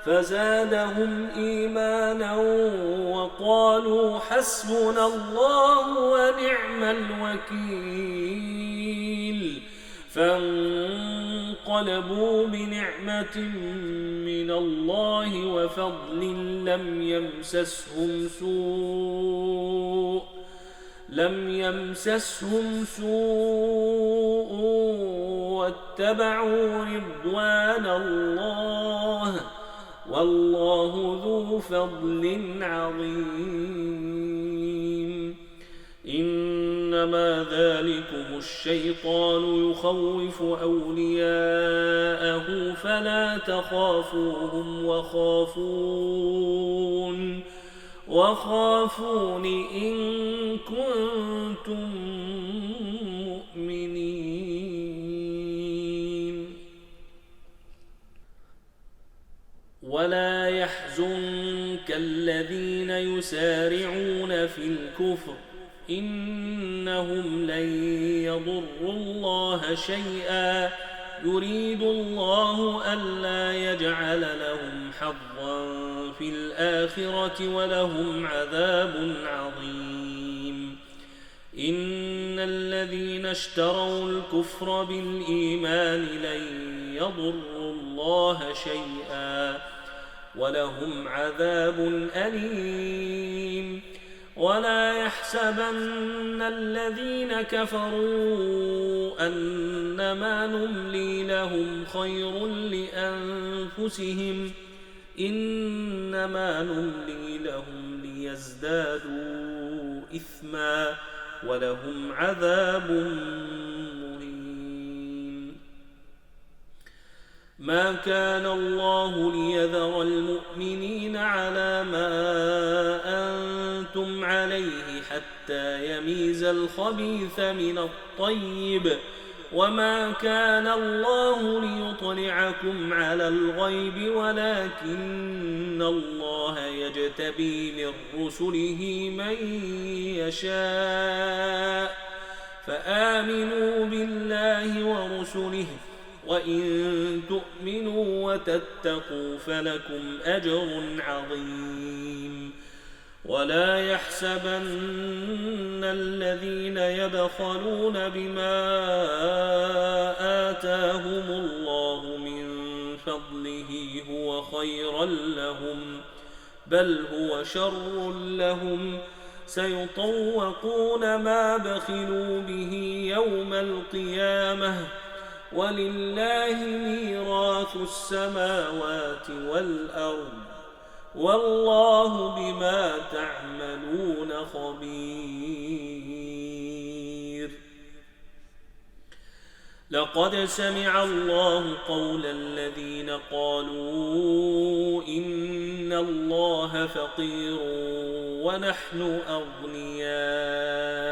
فزادهم إيمانا وقالوا حسبنا الله ونعم الوكيل. فانقلبوا بنعمة من الله وفضل لم يمسسهم سوء واتبعوا رضوان الله والله ذو فضل عظيم. إنما ذلكم الشيطان يخوف أولياءه فلا تخافوهم وخافون إن كنتم مؤمنين. ولا يحزنك الذين يسارعون في الكفر إنهم لن يضروا الله شيئا يريد الله ألا يجعل لهم حظا في الآخرة ولهم عذاب عظيم. إن الذين اشتروا الكفر بالإيمان لن يضروا الله شيئا ولهم عذاب أليم. ولا يحسبن الذين كفروا أنما نملي لهم خير لأنفسهم إنما نملي لهم ليزدادوا إثما ولهم عذاب مهين. ما كان الله ليذر المؤمنين على ما أنتم عليه حتى يميز الخبيث من الطيب وما كان الله ليطلعكم على الغيب ولكن الله يجتبي من رسله من يشاء فآمنوا بالله ورسله وإن تؤمنوا وتتقوا فلكم أجر عظيم. ولا يحسبن الذين يبخلون بما آتاهم الله من فضله هو خيرا لهم بل هو شر لهم سيطوقون ما بخلوا به يوم القيامة ولله ميراث السماوات والأرض والله بما تعملون خبير. لقد سمع الله قول الذين قالوا إن الله فقير ونحن أغنياء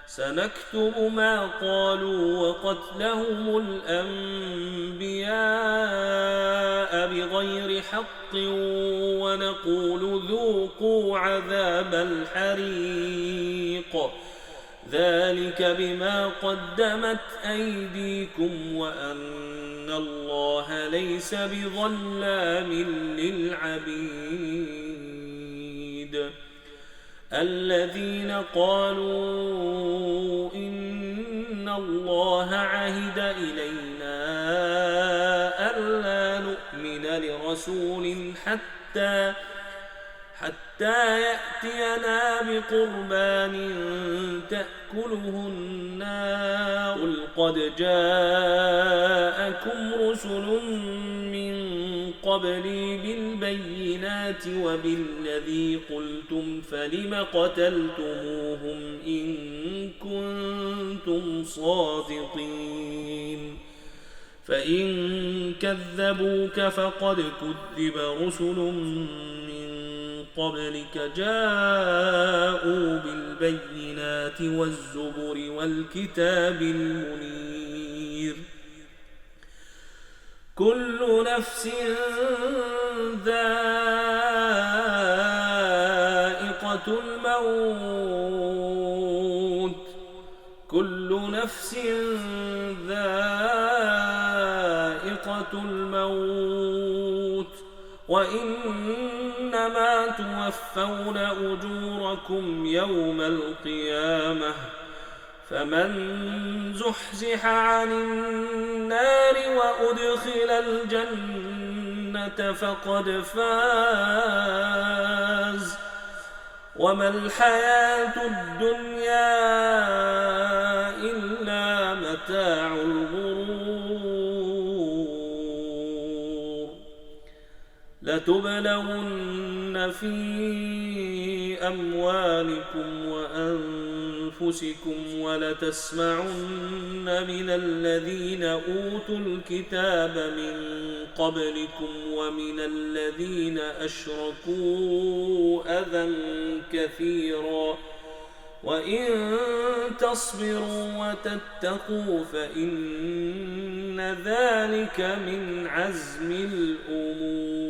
سنكتب ما قالوا وقتلهم الأنبياء بغير حق ونقول ذوقوا عذاب الحريق ذلك بما قدمت أيديكم وأن الله ليس بظلام للعبيد. الذين قالوا إن الله عهد إلينا ألا نؤمن لرسول حتى يأتينا بقربان تأكله النار قل قد جاءكم رسل من قبلي بالبينات وبالذي قلتم فلم قتلتموهم إن كنتم صادقين. فإن كذبوك فقد كذب رسل من قبلك جاءوا بالبينات والزبر والكتاب المنير. كل نفس ذائقة الموت كل نفس ذائقة الموت وإنما توفون أجوركم يوم القيامة فمن زحزح عن النار وأدخل الجنة فقد فاز وما الحياة الدنيا إلا متاع الغرور لتبلون في أموالكم وأنفسكم ولتسمعن من الذين أوتوا الكتاب من قبلكم ومن الذين أشركوا أذى كثيرا وإن تصبروا وتتقوا فإن ذلك من عزم الأمور.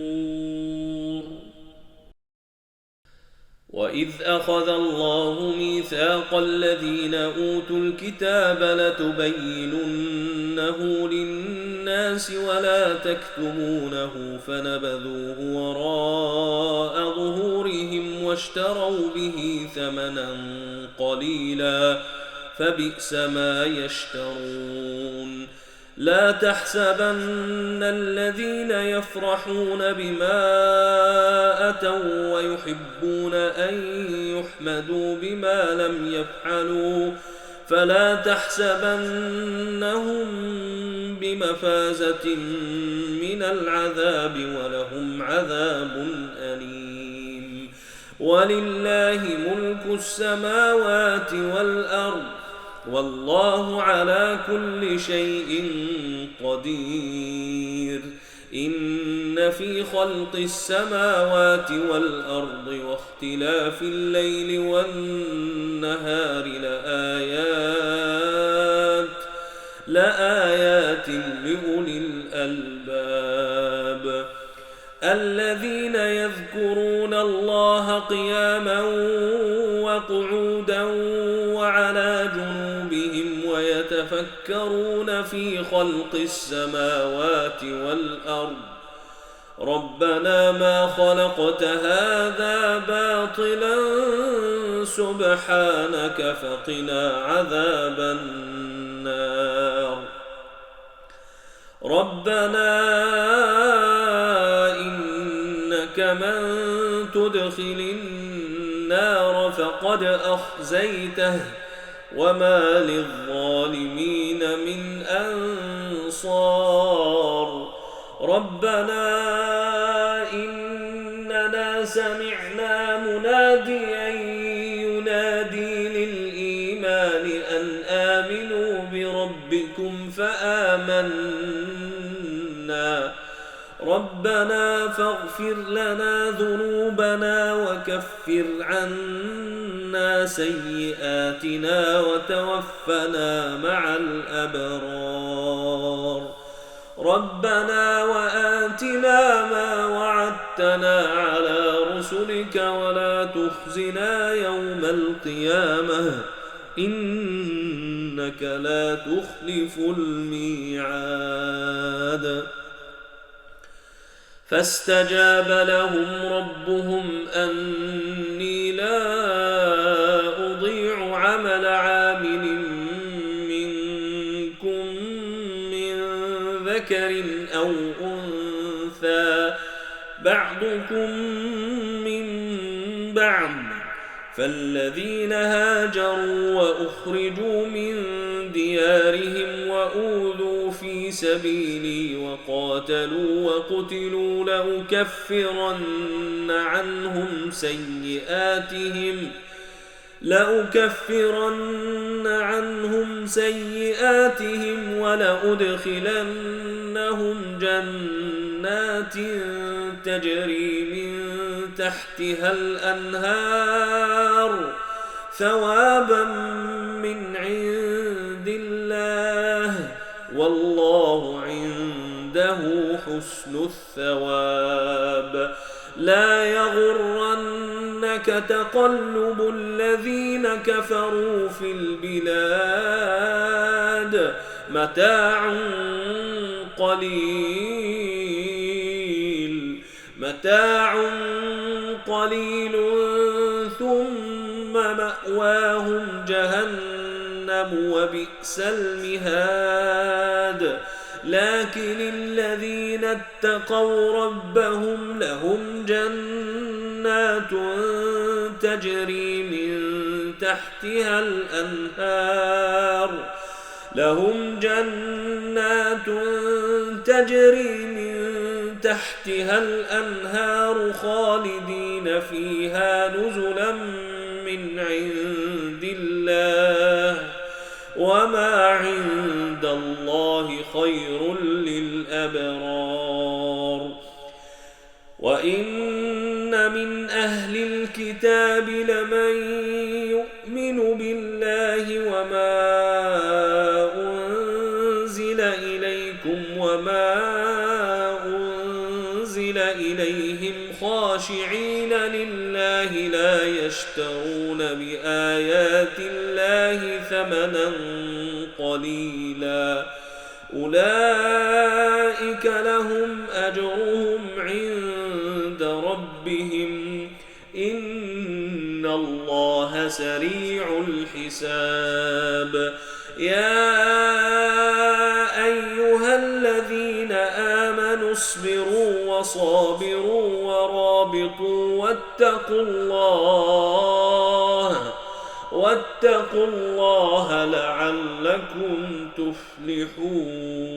وإذ أخذ الله ميثاق الذين أوتوا الكتاب لتبيننه للناس ولا تكتمونه فنبذوه وراء ظهورهم واشتروا به ثمنا قليلا فبئس ما يشترون. لا تحسبن الذين يفرحون بما أتوا ويحبون أن يحمدوا بما لم يفعلوا فلا تحسبنهم بمفازة من العذاب ولهم عذاب أليم. ولله ملك السماوات والأرض والله على كل شيء قدير. إن في خلق السماوات والأرض واختلاف الليل والنهار لآيات لأولي الألباب الذين يذكرون الله قياما وقعودا وعلى جنوبهم ويتفكرون في خلق السماوات والأرض ربنا ما خلقت هذا باطلا سبحانك فقنا عذاب النار. ربنا إنك من تدخل النار فقد أخزيته وما للظالمين من أنصار. ربنا إننا سمعنا مناديا ينادي للإيمان أن آمنوا بربكم فآمنا ربنا فاغفر لنا ذنوبنا وكفر عنا سيئاتنا وتوفنا مع الأبرار. ربنا وآتنا ما وعدتنا على رسلك ولا تخزنا يوم القيامة إنك لا تخلف الميعاد. فاستجاب لهم ربهم أني لا أضيع عمل عامل منكم من ذكر أو أنثى بعضكم من بعض فالذين هاجروا وأخرجوا من ديارهم وأوذوا في سبيلي وقاتلوا وقتلوا لأكفرن عنهم سيئاتهم ولأدخلنهم جنات تجري من تحتها الأنهار ثوابا من عند الله والله عنده حسن الثواب. لا يغرنك تقلب الذين كفروا في البلاد متاع متاع قليل ثم مأواهم جهنم وبئس المهاد لكن الذين اتقوا ربهم لهم جنات تجري من تحتها الأنهار خالدين فيها نزلا من عند الله وما عند الله خير للأبرار وإن من أهل الكتاب لمن يؤمن بالله وما أنزل إليكم وما أنزل إليهم خاشعين لله لا يشترون بآيات الله ثمنا قليلا أولئك لهم أجرهم عند ربهم إن الله سريع الحساب يا أيها الذين آمنوا اصبروا وصابروا ورابطوا واتقوا الله لعلكم تفلحون